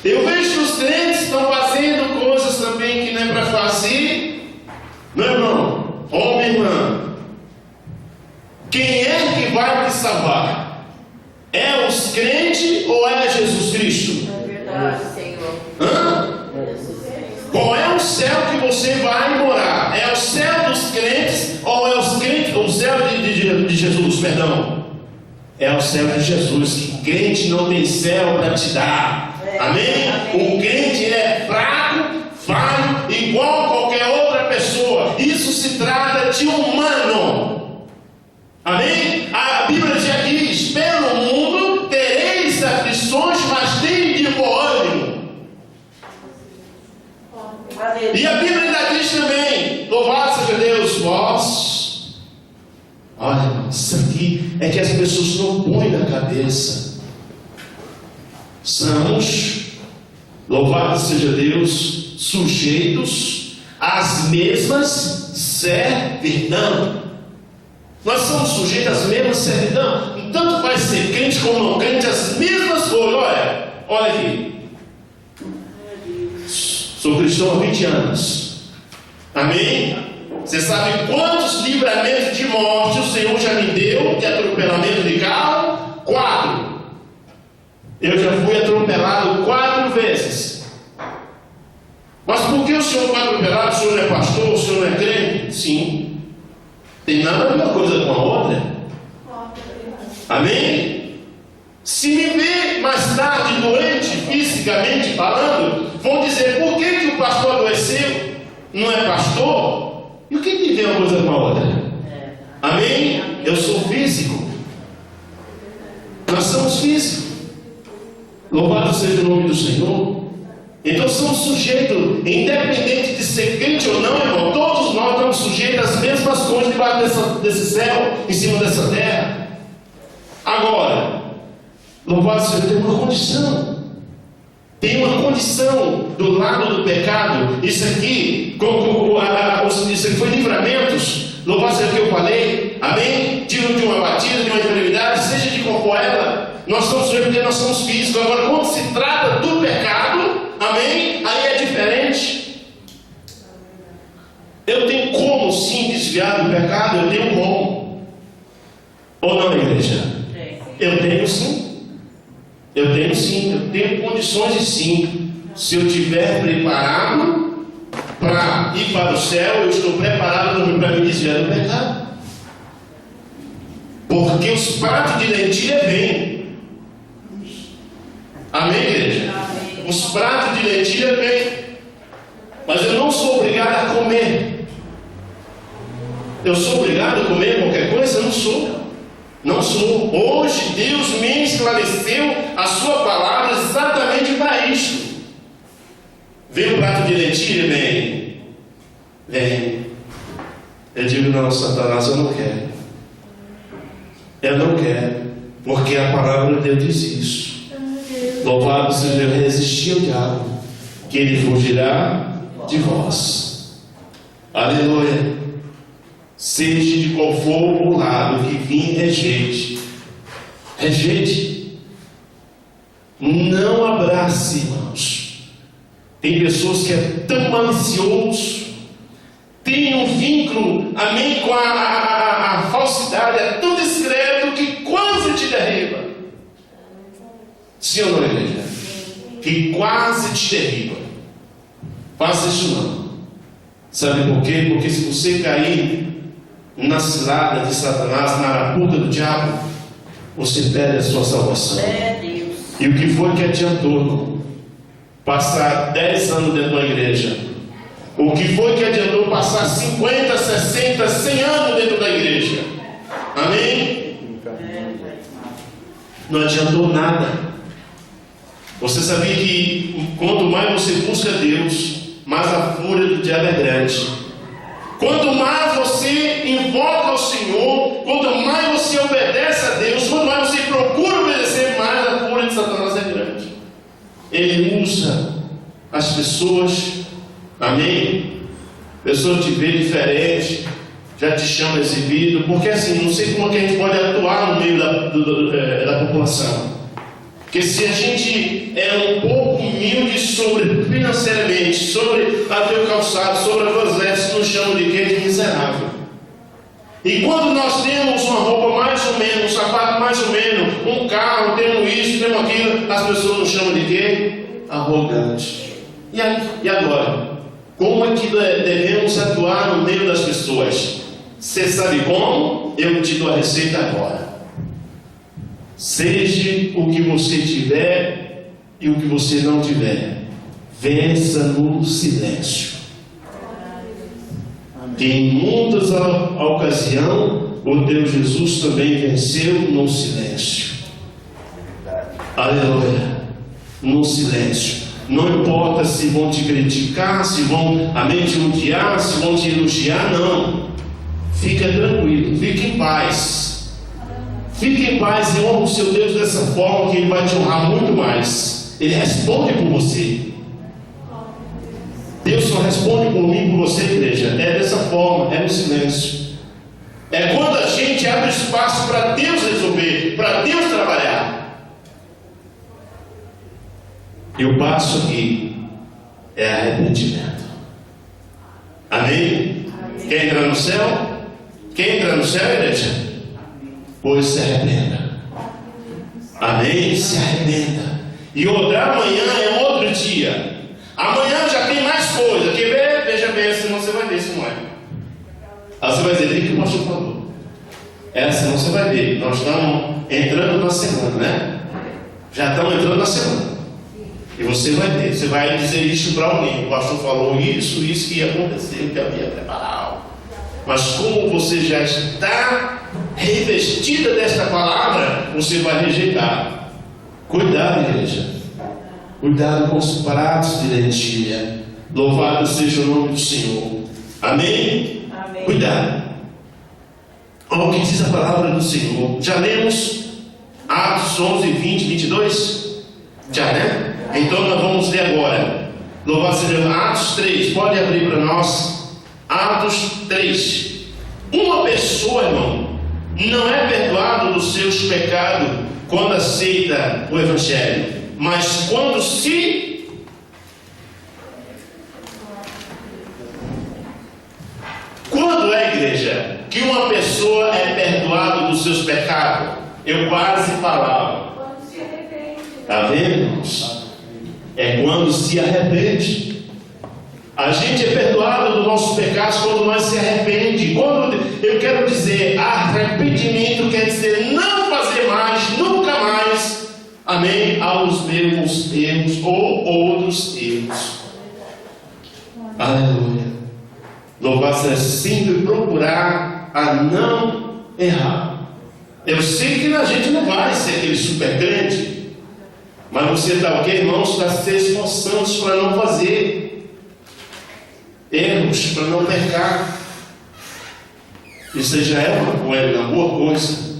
Eu vejo que os crentes estão fazendo coisas também que não é para fazer. Meu irmão, ou minha irmã, quem é que vai te salvar? É os crentes ou é Jesus Cristo? É verdade, Senhor. Hã? Qual é o céu que você vai morar? É o céu dos crentes ou é os crentes, o céu de Jesus, perdão? É o céu de Jesus, que crente não tem céu para te dar. Amém? O crente é fraco, falho, igual a qualquer outra pessoa. Isso se trata de humano. Amém? A Bíblia já diz: pelo mundo tereis aflições, mas tende de bom ânimo. E a Bíblia ainda diz também: louvado seja Deus, vós. Olha, isso aqui é que as pessoas não põem na cabeça. Somos, louvado seja Deus, sujeitos às mesmas servidão. Nós somos sujeitos às mesmas servidão. E tanto faz ser crente como não crente, as mesmas coisas. Olha aqui. Sou cristão há 20 anos. Amém? Você sabe quantos livramentos de morte o Senhor já me deu de atropelamento de carro? 4. Eu já fui atropelado 4 vezes. Mas por que o senhor foi atropelado? O senhor não é pastor? O senhor não é crente? Sim. Tem nada a ver uma coisa com a outra. Amém? Se me ver mais tarde doente, fisicamente falando, vão dizer: por que o pastor adoeceu? Não é pastor? E o que tem a ver uma coisa com a outra? Amém? Eu sou físico. Nós somos físicos. Louvado seja o nome do Senhor. Então somos sujeitos, independente de ser crente ou não, irmão, todos nós estamos sujeitos às mesmas coisas debaixo desse céu, em cima dessa terra. Agora, louvado seja, tem uma condição. Tem uma condição do lado do pecado. Isso aqui foi livramentos. Louvado seja o que eu falei. Amém? De uma batida, de uma enfermidade, seja de qual for ela. Nós somos sujeitos porque nós somos físicos. Agora, quando se trata do pecado, amém? Aí é diferente. Eu tenho como sim desviar do pecado, eu tenho como. Ou não, igreja? Eu tenho sim. Eu tenho sim. Eu tenho condições de sim. Se eu estiver preparado para ir para o céu, eu estou preparado para me desviar do pecado. Porque os pratos de lentilha vêm. Amém, igreja? Amém. Os pratos de lentilha vêm. Mas eu não sou obrigado a comer. Eu sou obrigado a comer qualquer coisa? Eu não sou. Não sou. Hoje Deus me esclareceu a sua palavra exatamente para isto. Vem o prato de lentilha? Vem. Vem. Eu digo: não, Satanás, eu não quero. Eu não quero. Porque a palavra de Deus diz isso. Louvado seja Deus, resistir ao diabo, que ele fugirá de vós. Aleluia. Seja de qual for o lado que vir, rejeite. Rejeite. Não abrace, irmãos. Tem pessoas que é tão malicioso, tem um vínculo, amém, com a falsidade, é tão discreto que quase te derriba. Sim ou não, igreja? Que quase te derriba. Faça isso não. Sabe por quê? Porque se você cair na cilada de Satanás, na arapuca do diabo, você perde a sua salvação. E o que foi que adiantou, irmão? Passar 10 anos dentro da igreja? O que foi que adiantou passar 50, 60, 100 anos dentro da igreja? Amém? Não adiantou nada. Você sabia que quanto mais você busca Deus, mais a fúria do diabo é grande. Quanto mais você invoca o Senhor, quanto mais você obedece a Deus, quanto mais você procura obedecer, mais a fúria de Satanás é grande. Ele usa as pessoas, amém? Pessoas te vê diferente, já te chama exibido, porque assim, não sei como é que a gente pode atuar no meio da população. Porque se a gente é um pouco humilde sobre financeiramente, sobre a teu calçado, sobre as tuas vestes, nos chamam de quê? De miserável. E quando nós temos uma roupa mais ou menos, um sapato mais ou menos, um carro, temos isso, temos aquilo, as pessoas nos chamam de quê? Arrogante. E agora? Como é que devemos atuar no meio das pessoas? Você sabe como? Eu te dou a receita agora. Seja o que você tiver e o que você não tiver, vença no silêncio. Em muitas ocasiões, o teu Jesus também venceu no silêncio. Aleluia. No silêncio. Não importa se vão te criticar, se vão, amém, te odiar, se vão te elogiar, não. Fica tranquilo, fique em paz. Fique em paz e honra o seu Deus dessa forma que Ele vai te honrar muito mais. Ele responde por você. Deus só responde por mim e por você, igreja. É dessa forma, é no silêncio. É quando a gente abre espaço para Deus resolver, para Deus trabalhar. E o passo aqui é arrependimento. Amém? Quer entrar no céu? Quer entrar no céu, igreja? Pois se arrependa. Amém? Se arrependa. E outra, amanhã é outro dia. Amanhã já tem mais coisa. Quer ver? Veja bem, senão você vai ver se não é. Aí você vai dizer, o que o pastor falou? Senão você vai ver. Nós estamos entrando na semana, né? Já estamos entrando na semana. E você vai ter. Você vai dizer isso para alguém. O pastor falou isso que ia acontecer, que havia preparado. Mas como você já está revestida desta palavra, você vai rejeitar. Cuidado, igreja. Cuidado com os pratos de lentilha. Louvado seja o nome do Senhor. Amém? Amém. Cuidado. Olha o que diz a palavra do Senhor. Já lemos Atos 11, 20, 22? Já, né? Então nós vamos ler agora. Louvado seja Atos 3. Pode abrir para nós. Atos 3. Uma pessoa, irmão, não é perdoado dos seus pecados quando aceita o Evangelho, mas quando se quando é, igreja, que uma pessoa é perdoada dos seus pecados? Eu quase falava. Quando se arrepende. Está vendo, irmãos? É quando se arrepende. A gente é perdoado dos nossos pecados quando nós se arrepende. Quando eu quero dizer, arrependimento quer dizer não fazer mais, nunca mais, amém, aos mesmos erros ou outros erros. Aleluia. Louvado seja, sempre procurar a não errar. Eu sei que a gente não vai ser aquele super grande, mas você está o que, irmãos? Está se esforçando para não fazer erros, para não pecar. Isso já é uma boa coisa.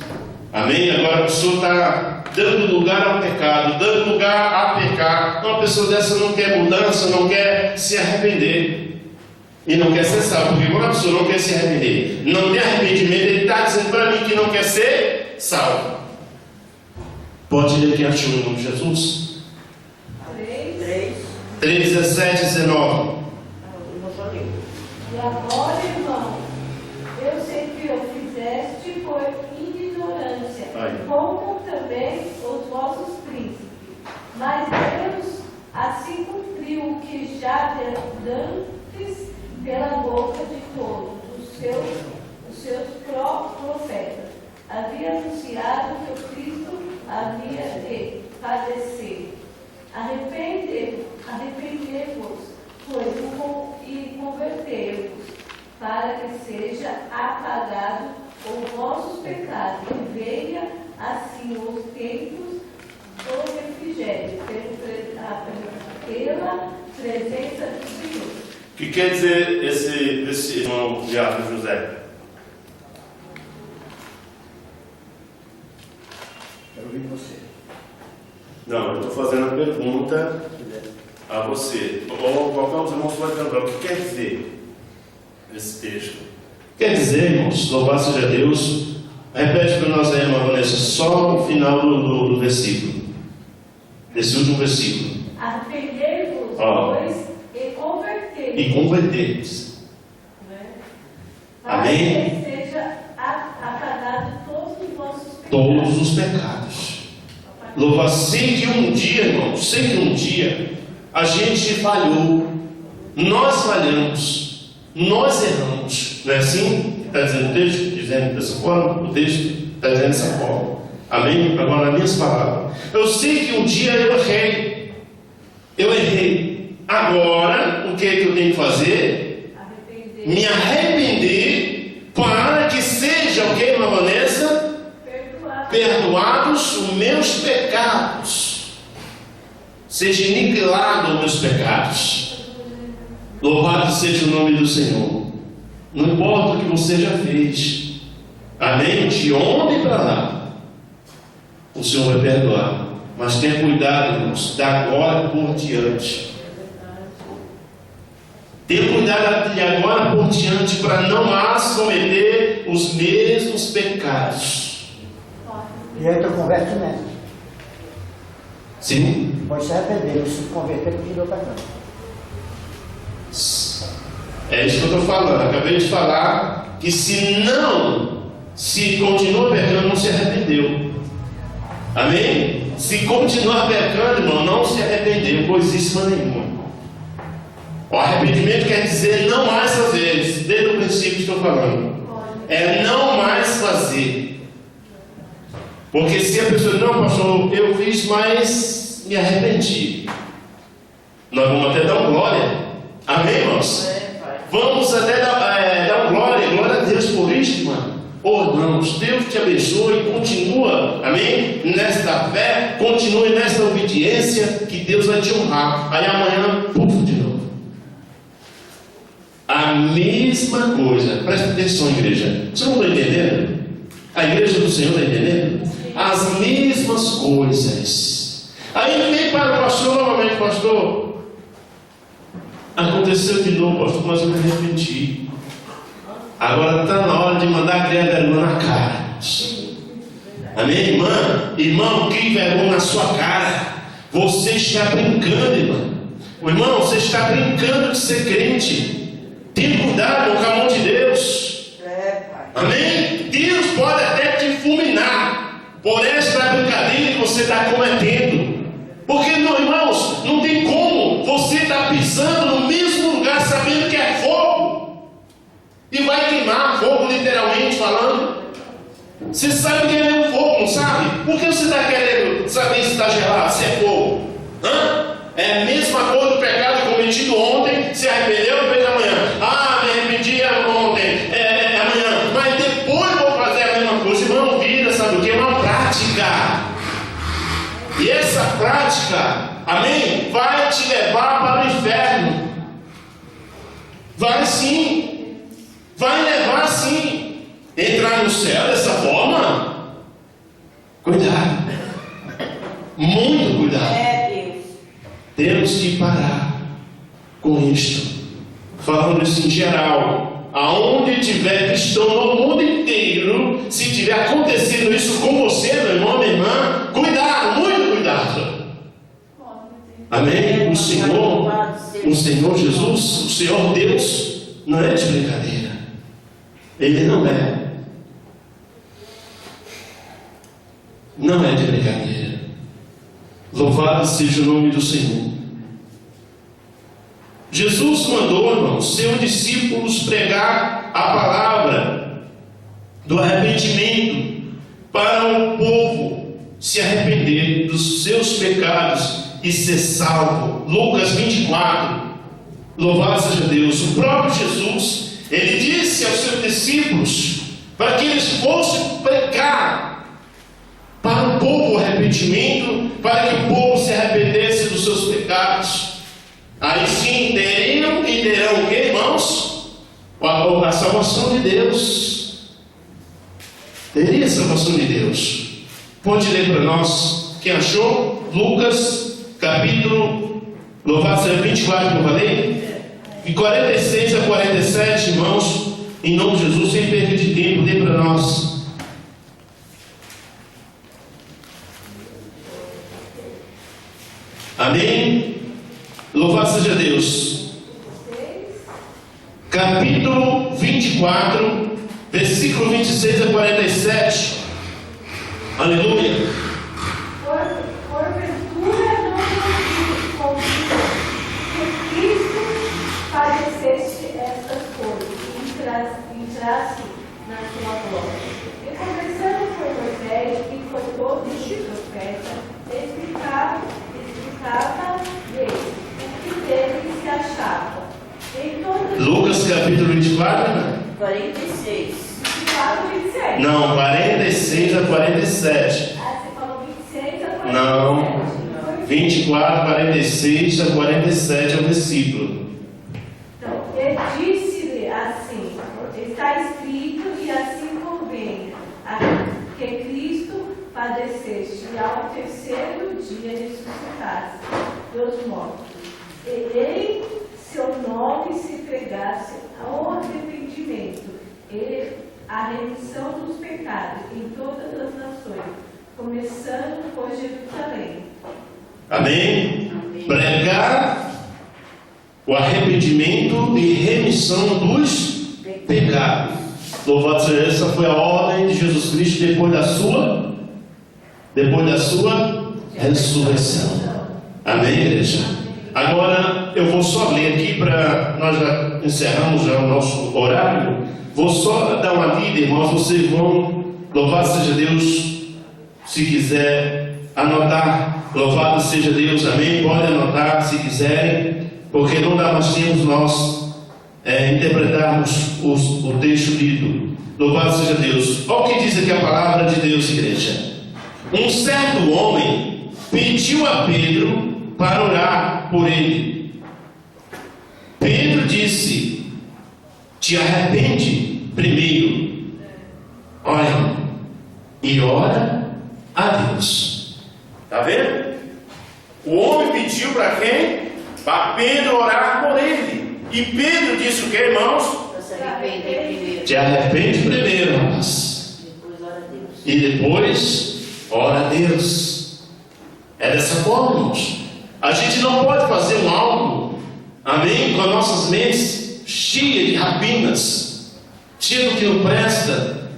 Amém? Agora a pessoa está dando lugar ao pecado, dando lugar a pecar. Uma pessoa dessa não quer mudança, não quer se arrepender. E não quer ser salvo. Porque quando a pessoa não quer se arrepender, não tem arrependimento, ele está dizendo para mim que não quer ser salvo. Pode ler quem achou em nome de Jesus? 3. 3, 17, 19. E agora, irmão, eu sei que o fizeste por ignorância, como também os vossos príncipes. Mas Deus assim cumpriu o que já dantes pela boca de todos os seus profetas havia anunciado que o Cristo havia de padecer. Arrependei-vos, pois, e convertei-vos, para que seja apagado os vossos pecados, e venha assim os tempos do refrigério, pela presença do Senhor. O que quer dizer esse irmão Diácono José? Eu vi você. Não, eu estou fazendo a pergunta a você. Ou qualquer outro irmão pode lembrar. O que quer dizer esse texto? Quer dizer, irmãos, louvado seja Deus. Repete para nós aí, irmã Vanessa, só no final do versículo. Desse último versículo. Arrependei-vos, pois, e convertei-vos. Para Amém? que seja apagado todos os vossos pecados. Todos os pecados. Louva, sei que um dia, irmãos, sei que um dia a gente falhou. Nós falhamos. Nós erramos. Não é assim? Está dizendo o texto? Dizendo dessa forma? O texto está dizendo dessa forma. Amém? Agora, nas minhas palavras. Eu sei que um dia eu errei. Eu errei. Agora, o que é que eu tenho que fazer? Me arrepender para que seja o que, irmã Vanessa? Perdoados os meus pecados. Seja aniquilado os meus pecados. Louvado seja o nome do Senhor. Não importa o que você já fez. Amém? De ontem para lá, o Senhor vai perdoar. Mas tenha cuidado, irmãos, da agora por diante. Tenha cuidado de agora por diante para não mais cometer os mesmos pecados. E aí tu converte mesmo. Sim? Pode se arrepender, se converter, continua pecando. É isso que eu estou falando. Acabei de falar que se continua pecando, não se arrependeu. Amém? Se continuar pecando, irmão, não se arrependeu, coisíssima nenhuma. O arrependimento quer dizer não mais fazer, desde o princípio que estou falando. É não mais fazer. Porque se a pessoa, não, pastor, eu fiz, mas me arrependi. Nós vamos até dar glória. Amém, irmãos? Vamos até dar glória a Deus por isso, mano. Oramos, Deus te abençoe e continua, amém? Nesta fé, continue nesta obediência que Deus vai te honrar. Aí amanhã, puf, de novo. A mesma coisa, presta atenção, igreja. Vocês não estão entendendo? A igreja do Senhor está entendendo? As mesmas coisas. Aí vem para o pastor novamente, pastor. Aconteceu de novo, pastor, mas eu me arrependi. Agora está na hora de mandar criar vergonha na cara. Amém, irmã? Irmão, crie vergonha na sua cara. Você está brincando, irmão. Irmão, você está brincando de ser crente. Tenha cuidado com a mão de Deus. Amém? Deus pode até te fulminar por esta brincadeira que você está cometendo. Porque, irmãos, não tem como você estar pisando no mesmo lugar sabendo que é fogo. E vai queimar fogo, literalmente falando. Você sabe que é um fogo, não sabe? Por que você está querendo saber se está gelado, se é fogo? É a mesma coisa do pecado cometido ontem, se arrependeu e fez amanhã. Ah, me arrependi ontem, amanhã. Mas depois vou fazer a mesma coisa. Irmão, vida, sabe o que? É uma prática. E essa prática, amém, vai te levar para o inferno. Vai sim. Vai levar sim. Entrar no céu dessa forma? Cuidado. Muito cuidado. Temos que parar com isto. Falando isso em geral. Aonde tiver cristão no mundo inteiro, se tiver acontecendo isso com você, meu irmão, minha irmã, cuidado, muito cuidado. Amém? O Senhor Jesus, o Senhor Deus, não é de brincadeira. Ele não é. Não é de brincadeira. Louvado seja o nome do Senhor. Jesus mandou, irmãos, seus discípulos pregar a palavra do arrependimento para o povo se arrepender dos seus pecados e ser salvo. Lucas 24. Louvado seja Deus. O próprio Jesus, ele disse aos seus discípulos para que eles fossem pregar para o povo o arrependimento, para que o povo se arrependesse dos seus pecados. Aí sim terão o que, irmãos? A salvação de Deus. Teria a salvação de Deus. Pode ler para nós, quem achou? Lucas, capítulo, louvado seja 24, como eu falei, de 46 a 47, irmãos, em nome de Jesus, sem perda de tempo, dê para nós. Amém? Louvado seja Deus. Capítulo 24, versículo 26 a 47. Aleluia. Porventura não convido que Cristo padecesse estas coisas e entrasse na sua glória. E começando por Moisés e por todos os profetas, explicava lhes o que dele se achava. Lucas capítulo 24, né? 46. 24, 26. Não, 46 a 47. Ah, você falou 26 a 47. Não, 24, 46 a 47 é o versículo. Então, ele disse-lhe assim, está escrito e assim convém que Cristo padecesse e ao terceiro dia ressuscitasse dos mortos. E em seu nome se pregasse ao arrependimento e a remissão dos pecados em todas as nações, começando por Jerusalém. Amém? Pregar o arrependimento e remissão dos pecados. Louvado seja Deus, essa foi a ordem de Jesus Cristo depois da sua ressurreição. Amém, igreja? Agora eu vou só ler aqui para nós já encerramos já o nosso horário. Vou só dar uma lida, irmãos. Vocês vão, louvado seja Deus, se quiser anotar, louvado seja Deus, amém. Podem anotar se quiserem, porque não dá mais tempo nós interpretarmos o texto lido. Louvado seja Deus. Olha o que diz aqui a palavra de Deus, igreja. Um certo homem pediu a Pedro para orar por ele. Pedro disse: te arrepende primeiro, olha, e ora a Deus. Está vendo? O homem pediu para quem? Para Pedro orar por ele. E Pedro disse o que, irmãos? Se arrepender primeiro. Te arrepende primeiro, rapaz. Depois ora a Deus. E depois ora a Deus. É dessa forma, irmãos. A gente não pode fazer um algo, amém, com as nossas mentes cheias de rapinas, cheias do que não presta,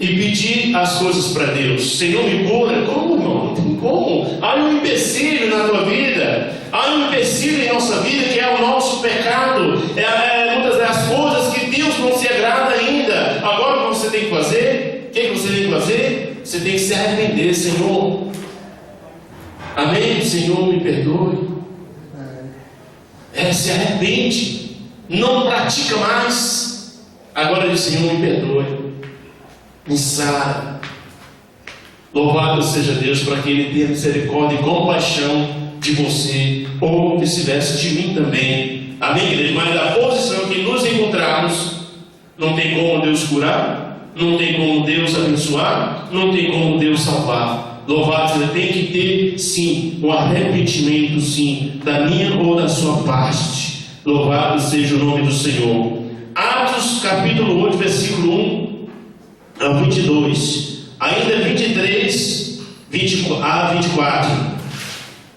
e pedir as coisas para Deus. Senhor, me cura. Como, irmão? Não tem como. Há um empecilho na tua vida, há um empecilho em nossa vida que é o nosso pecado, muitas das coisas que Deus não se agrada ainda. Agora o que você tem que fazer? O que você tem que fazer? Você tem que se arrepender, Senhor. Amém? Senhor, me perdoe. Se arrepende. Não pratica mais. Agora diz: Senhor, me perdoe. Me sara. Louvado seja Deus, para que Ele tenha misericórdia e compaixão de você, ou vice-versa, de mim também. Amém, igreja? Mas a posição que nos encontrarmos, não tem como Deus curar, não tem como Deus abençoar, não tem como Deus salvar. Louvado seja, tem que ter sim um arrependimento, sim, da minha ou da sua parte. Louvado seja o nome do Senhor. Atos capítulo 8, versículo 1 ao 22, ainda 23 a 24.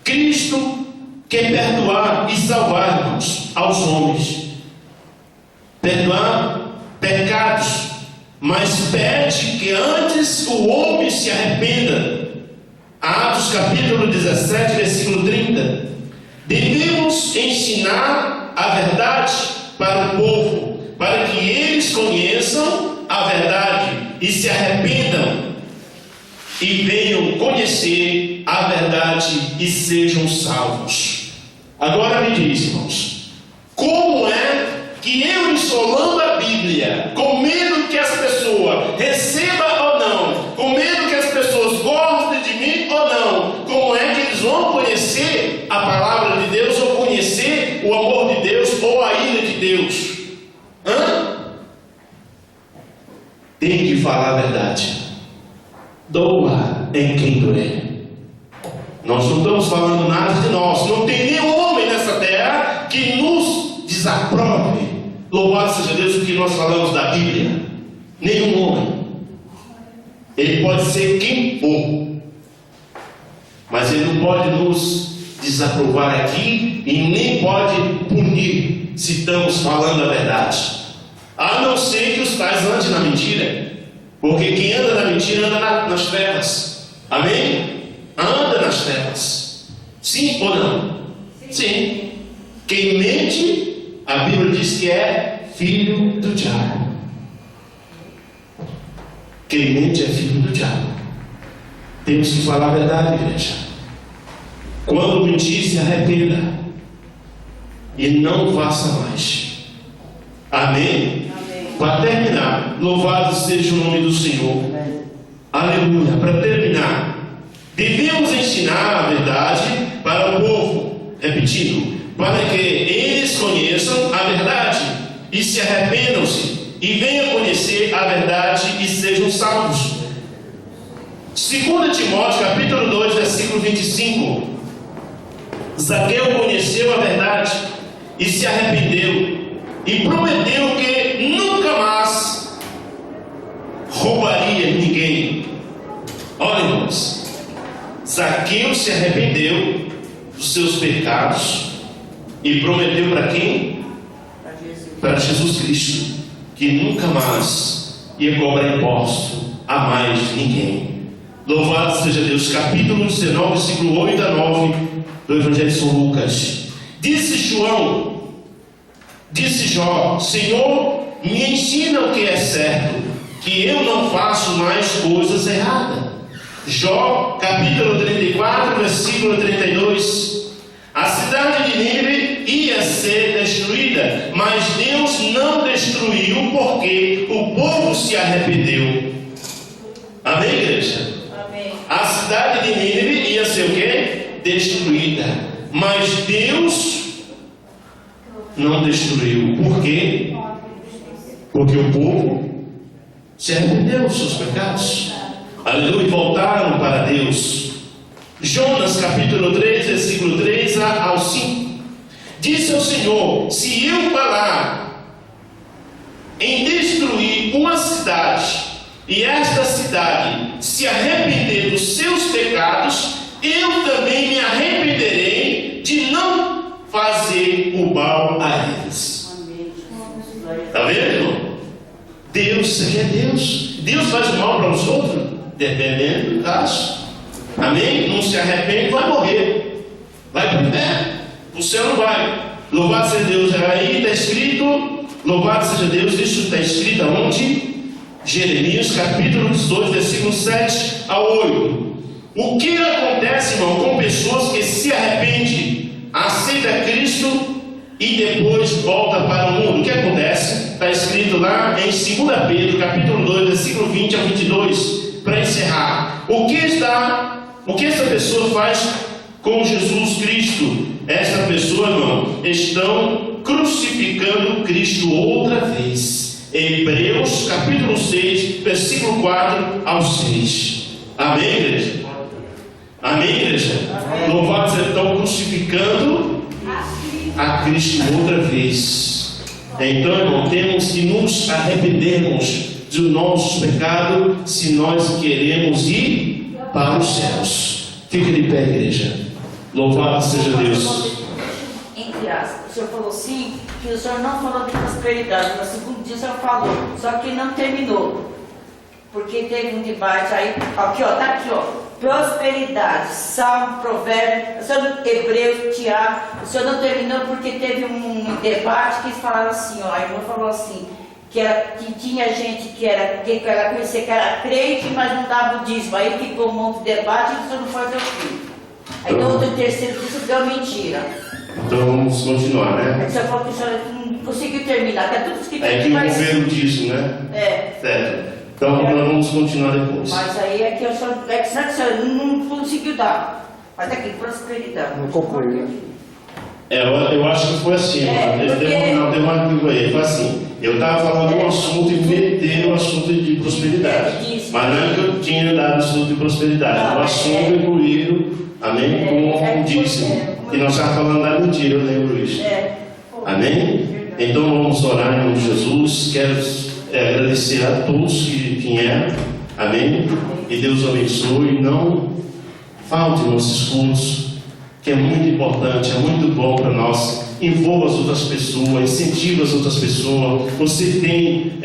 Cristo quer perdoar e salvar, irmãos, aos homens. perdoar pecados, mas pede que antes o homem se arrependa. Atos capítulo 17, versículo 30. Devemos ensinar a verdade para o povo, para que eles conheçam a verdade e se arrependam e venham conhecer a verdade e sejam salvos. Agora me diz, irmãos, como é que eu estou lendo a Bíblia com medo que as pessoas recebam ou não, com medo que as pessoas gostem de mim ou não, como é que eles vão conhecer a palavra de Deus ou conhecer o amor de Deus ou a ira de Deus? Tem que falar a verdade. Doa em quem doer. Nós não estamos falando nada de nós. Não tem nenhum homem nessa terra que nos desaprove. Louvado seja Deus o que nós falamos da Bíblia. Nenhum homem. Ele pode ser quem for, mas ele não pode nos desaprovar aqui e nem pode punir se estamos falando a verdade. A não ser que os tais andem na mentira. Porque quem anda na mentira anda nas trevas. Amém? Anda nas trevas. Sim ou não? Sim. Quem mente, a Bíblia diz que é filho do diabo. Quem mente é filho do diabo. Temos que falar a verdade, igreja. Quando mentir, se arrependa e não faça mais. Amém? Para terminar, louvado seja o nome do Senhor. Aleluia. Para terminar, devemos ensinar a verdade para o povo, repetindo, para que eles conheçam a verdade e se arrependam-se e venham conhecer a verdade e sejam salvos. 2 Timóteo capítulo 2, versículo 25. Zaqueu conheceu a verdade e se arrependeu e prometeu que nunca mais roubaria ninguém. Olha, irmãos, Zaqueu se arrependeu dos seus pecados e prometeu para quem? Para Jesus Cristo, que nunca mais ia cobrar imposto a mais ninguém. Louvado seja Deus. Capítulo 19, versículo 8 a 9 do Evangelho de São Lucas. Disse Jó: Senhor, me ensina o que é certo, que eu não faço mais coisas erradas. Jó, capítulo 34, versículo 32. A cidade de Nínive ia ser destruída, mas Deus não destruiu, porque o povo se arrependeu. Amém, igreja? Amém. A cidade de Nínive ia ser o quê? Destruída, mas Deus não destruiu. Por quê? Porque o povo se arrependeu dos seus pecados. Aleluia, e voltaram para Deus. Jonas capítulo 3, versículo 3 ao 5. Disse ao Senhor: se eu falar em destruir uma cidade, e esta cidade se arrepender dos seus pecados, eu também me arrependerei de não fazer o mal a eles. Está vendo, irmão? Deus, isso aqui é Deus. Deus faz o mal para os outros, dependendo do caso. Amém? Não se arrepende, vai morrer. Vai para o inferno. O céu não vai. Louvado seja Deus. Aí está escrito, louvado seja Deus, isso está escrito aonde? Jeremias capítulo 18, versículo 7 ao 8. O que acontece, irmão, com pessoas que se arrependem, aceita Cristo e depois volta para o mundo? O que acontece? Está escrito lá em 2 Pedro capítulo 2, versículo 20 ao 22. Para encerrar, o que essa pessoa faz com Jesus Cristo? Essa pessoa, irmão, estão crucificando Cristo outra vez. Hebreus capítulo 6, versículo 4 ao 6. Amém, igreja? Amém, igreja? Louvado seja, estão crucificando a Cristo outra vez. Então, irmão, temos que nos arrependermos dos nossos pecados se nós queremos ir para os céus. Fique de pé, igreja. Louvado seja Deus. graça. O senhor falou sim, que o senhor não falou de prosperidade. No segundo dia o senhor falou, só que não terminou. Porque teve um debate aí, aqui ó, tá aqui ó. Prosperidade, Salmo, Provérbio, o senhor Hebreus, Tiago. O senhor não terminou porque teve um debate que eles falaram assim, ó. A irmã falou assim, que tinha gente que ela conhecia que era crente, mas não dava o dízimo. Aí ficou um monte de debate e o senhor não foi até o fim. Aí no outro terceiro dia deu mentira. Então vamos continuar, né? Aí o senhor falou que o senhor não conseguiu terminar, até tudo escrito. É que o governo disso, né? Certo. Então nós vamos continuar depois. Mas aí é que o senhor, é que o senhor não conseguiu dar. Mas aqui, prosperidade. Não concluiu. Eu acho que foi assim, deu uma arquivo aí, foi assim. Eu estava falando de um assunto e meteu o assunto de prosperidade. Mas não é que eu tinha dado o assunto de prosperidade, o assunto incluído, amém, com o dízimo. E nós estávamos falando da mentira, eu lembro isso. Amém? Então vamos orar em nome de Jesus. Quero agradecer a todos que vieram, amém? E Deus abençoe. Não falte nossos cultos, que é muito importante, é muito bom para nós. Envolva as outras pessoas, incentive as outras pessoas. Você tem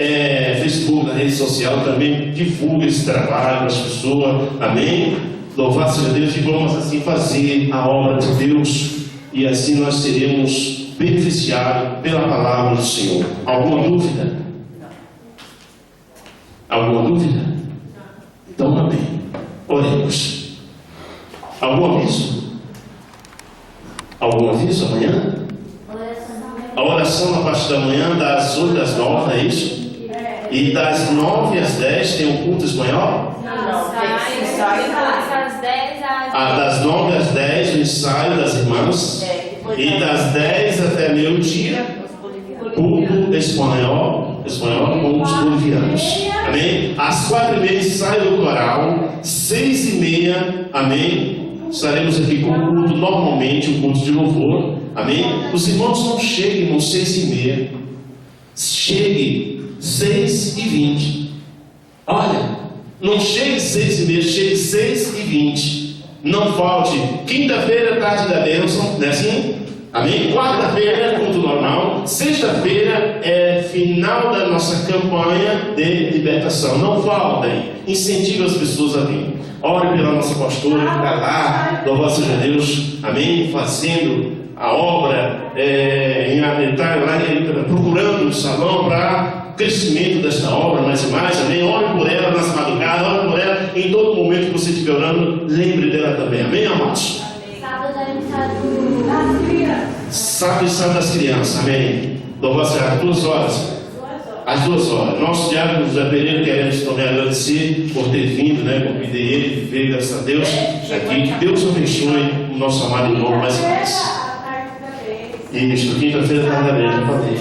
Facebook, na rede social também, divulga esse trabalho para as pessoas, amém? Louvado seja Deus, e vamos assim fazer a obra de Deus, e assim nós seremos beneficiados pela palavra do Senhor. Alguma dúvida? Alguma dúvida? Então, amém. Oremos. Algum aviso? Algum aviso amanhã? A oração na parte da manhã, das 8 às 9, é isso? E das 9 às 10 tem um culto espanhol? Não, tem ensaio das 10 às Das 9 às 10 o ensaio das irmãs. E das 10 até meio-dia, culto espanhol com os bolivianos. Amém? Às 4h30 ensaio do coral. 6h30, amém? Estaremos aqui com o culto normalmente, o culto de louvor. Amém? Os irmãos não cheguem às 6h30. Chegue 6h20. Olha, não chegue 6h30, chegue 6h20. Não falte. Quinta-feira, tarde da bênção, não é assim? Amém? Quarta-feira, culto normal. Sexta-feira é final da nossa campanha de libertação. Não faltem. Incentive as pessoas a vir. Ore pela nossa pastora que está lá. Louvado seja Deus. Amém? Fazendo a obra, procurando um salão para o crescimento desta obra mais e mais. Amém? Ore por ela nas madrugadas. Ore por ela em todo momento que você estiver orando. Lembre dela também. Amém, amados? sábado é aniversário das crianças. Sábado e sábado das crianças, amém. Louvado seja às 2 horas. Às 2 horas. Nosso diácono José Pereira, queremos também agradecer por ter vindo, né? Convidei ele, veio, graças a Deus, aqui. Que Deus abençoe o nosso amado irmão mais e mais. Isso, quinta-feira está na igreja, falei.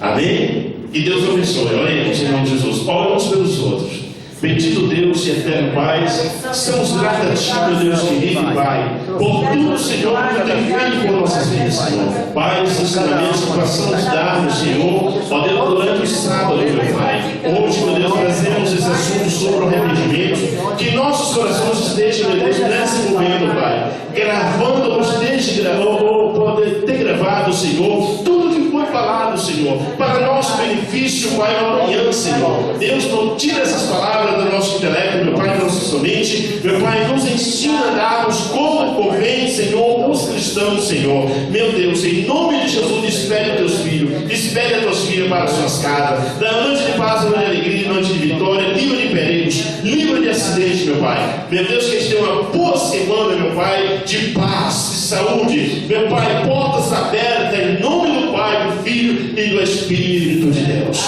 Amém? Que Deus abençoe. Oremos em nome de Jesus. Oremos pelos outros. Bendito Deus e eterno Pai, estamos gratos a Ti, meu Deus querido Pai, por tudo, Senhor, que Tu tem feito por nossas vidas, Senhor. Pai, os ensinamentos que passamos dar no Senhor, ó Deus, durante o sábado, meu Pai. Hoje, meu Deus, trazemos esse assunto sobre o arrependimento, que nossos corações estejam, meu Deus, nesse momento, Pai, gravando, ou poder ter gravado, Senhor, tudo que foi falado, Senhor, para nosso benefício, Pai, amanhã, Senhor. Deus, não tira essas palavras do nosso intelecto, meu Pai, da nossa mente, meu Pai, nos ensina a darmos como convém, Senhor, os cristãos, Senhor. Meu Deus, em nome de Jesus, despede os teus filhos, despede as tuas filhas para as suas casas, da noite de paz, noite de alegria, noite de vitória, livre de perigos, livre de acidente, meu Pai. Meu Deus, que eles tenham uma boa semana, meu Pai, de paz, de saúde, meu Pai, portas abertas, em nome do Pai, do Filho e do Espírito de Deus.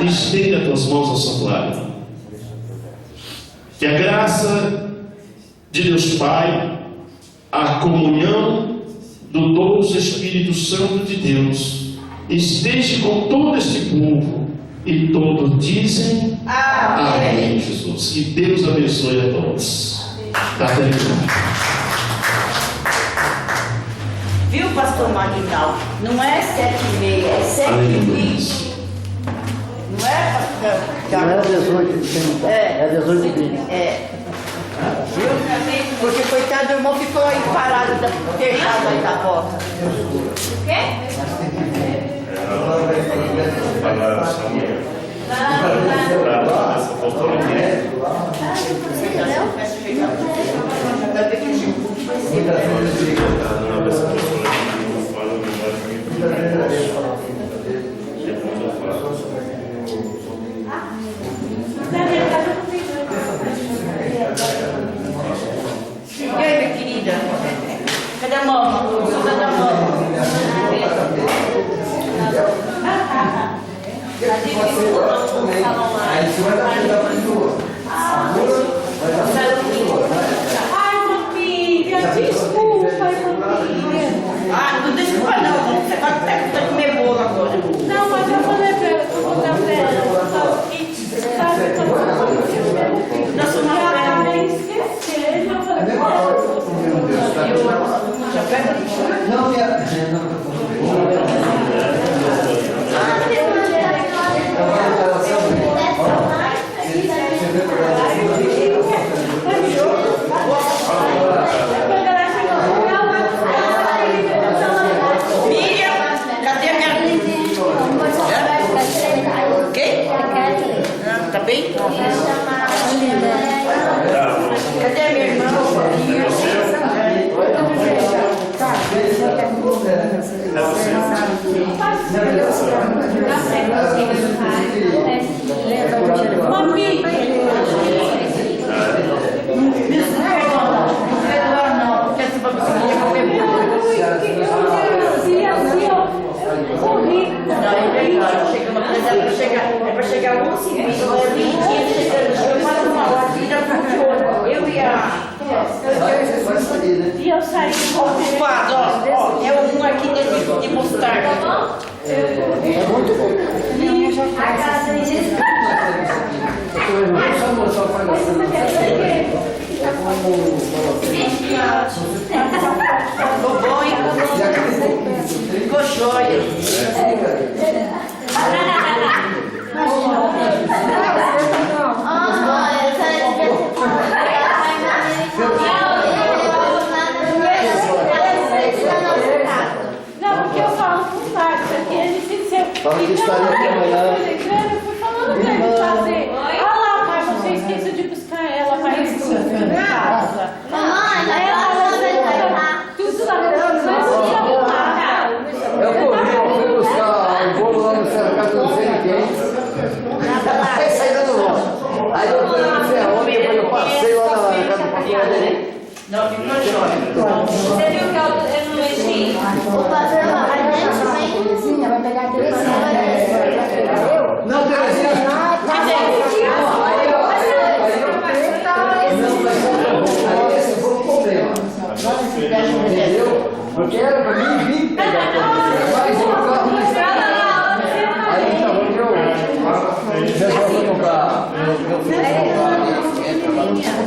Estenda as tuas mãos ao santuário. Que a graça de Deus Pai, a comunhão do doce Espírito Santo de Deus esteja com todo este povo, e todos dizem amém, Jesus. Que Deus abençoe a todos. Está terminado. Viu, pastor Magnal? Não é 7h30, é 7h20. Não é, pastor? Não é 18h30, é 18h20. É. Viu? Porque coitado do irmão ficou aí parado, fechado aí da porta. O quê? E aí, minha querida? Cadê a mama? Cadê a mama? Aí você vai dar pra gente. Ai, família, desculpa, família. Ah, não desculpa não. Você vai comer bolo agora. Não, mas eu falei pra ela que eu vou dar pra ela. Só que, sabe, quando eu Nossa, uma ela também esqueceu. E eu falei, já pega. Não, minha. Miriam, cadê a minha... Quem? Ah, tá bem? Cadê a minha irmã? mami, É para chegar 11h20, chegando, mais uma hora, eu e a... e eu saí Ocupado, ó, é um aqui de mostarda. a casa de Ficou bom, hein? Ficou jóia. Não, porque eu falo com o Marcos aqui, ele disse que Fala que estaria aqui amanhã. eu fui falando pra ele fazer. Olha lá, pai, você esqueceu de buscar ela para ir em casa. Aí ela falou, tudo lá, mas ia arrumar. Eu fui buscar o bolo lá no cercado, não sei de quem. Aí saí dando volta. Aí eu fui não sei aonde, depois eu passei lá na casa do pastor dele. Não, ficou jóia. Você viu que eu não mexi? Terezinha vai pegar a Terezinha. Vai pegar eu? Não, Terezinha. Aí esse foi o problema. Entendeu? Porque era pra mim vir pegar a Terezinha. Mas o carro não estava. Aí então eu resolvi comprar. Eu fui comprar.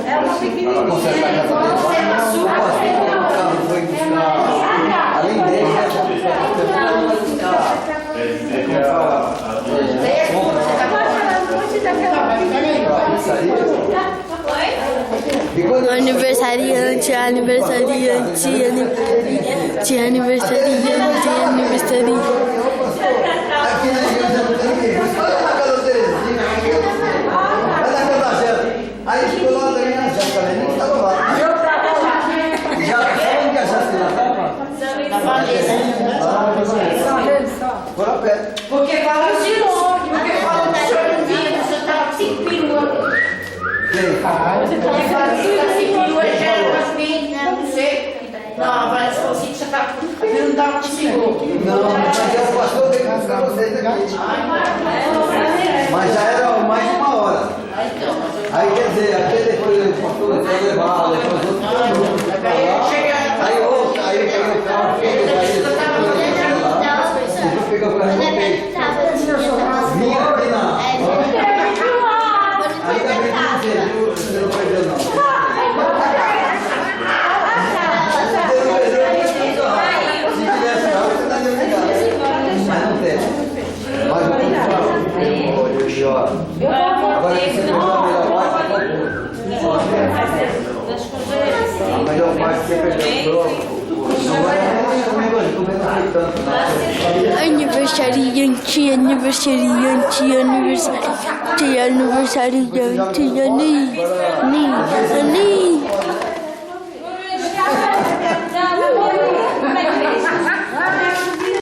É uma pequenininha. Foi buscar. Além dele, Aniversariante, aniversariante, aniversariante, aniversariante, aniversariante. Aqui na igreja não tem ninguém. Mas olha na casa da Terezinha. Vai na casa da Jéssica. Aí ficou lá também a Jéssica, nem estava lá. Já sabe que a Jéssica já estava? Da Valesa. Foram a pé. Porque fala de longe, porque fala que o senhor não vinha, o senhor estava com 5 peruas. Quem? Porque fala que 5 peruas já era pra mim, não sei. Não, a Valesa falou assim que você estava não dava de seguro. Não, mas já passou bem com vocês aqui. Mas já era mais de uma hora. Aí quer dizer, até depois o pastor foi levar, depois outro foi pra lá. Aí outro, aí eu peguei o carro, peguei pegou pra resolver. Vinha aqui na. Aí também não sei, viu? Você não perdeu não. Você não perdeu, se tivesse carro, você estaria ligado. Mas não tem. Mas eu vou falar. Olha, ó. Agora que você pegou a melhor parte, Aniversariante, aniversariante, aniversariante, aniversariante, ani.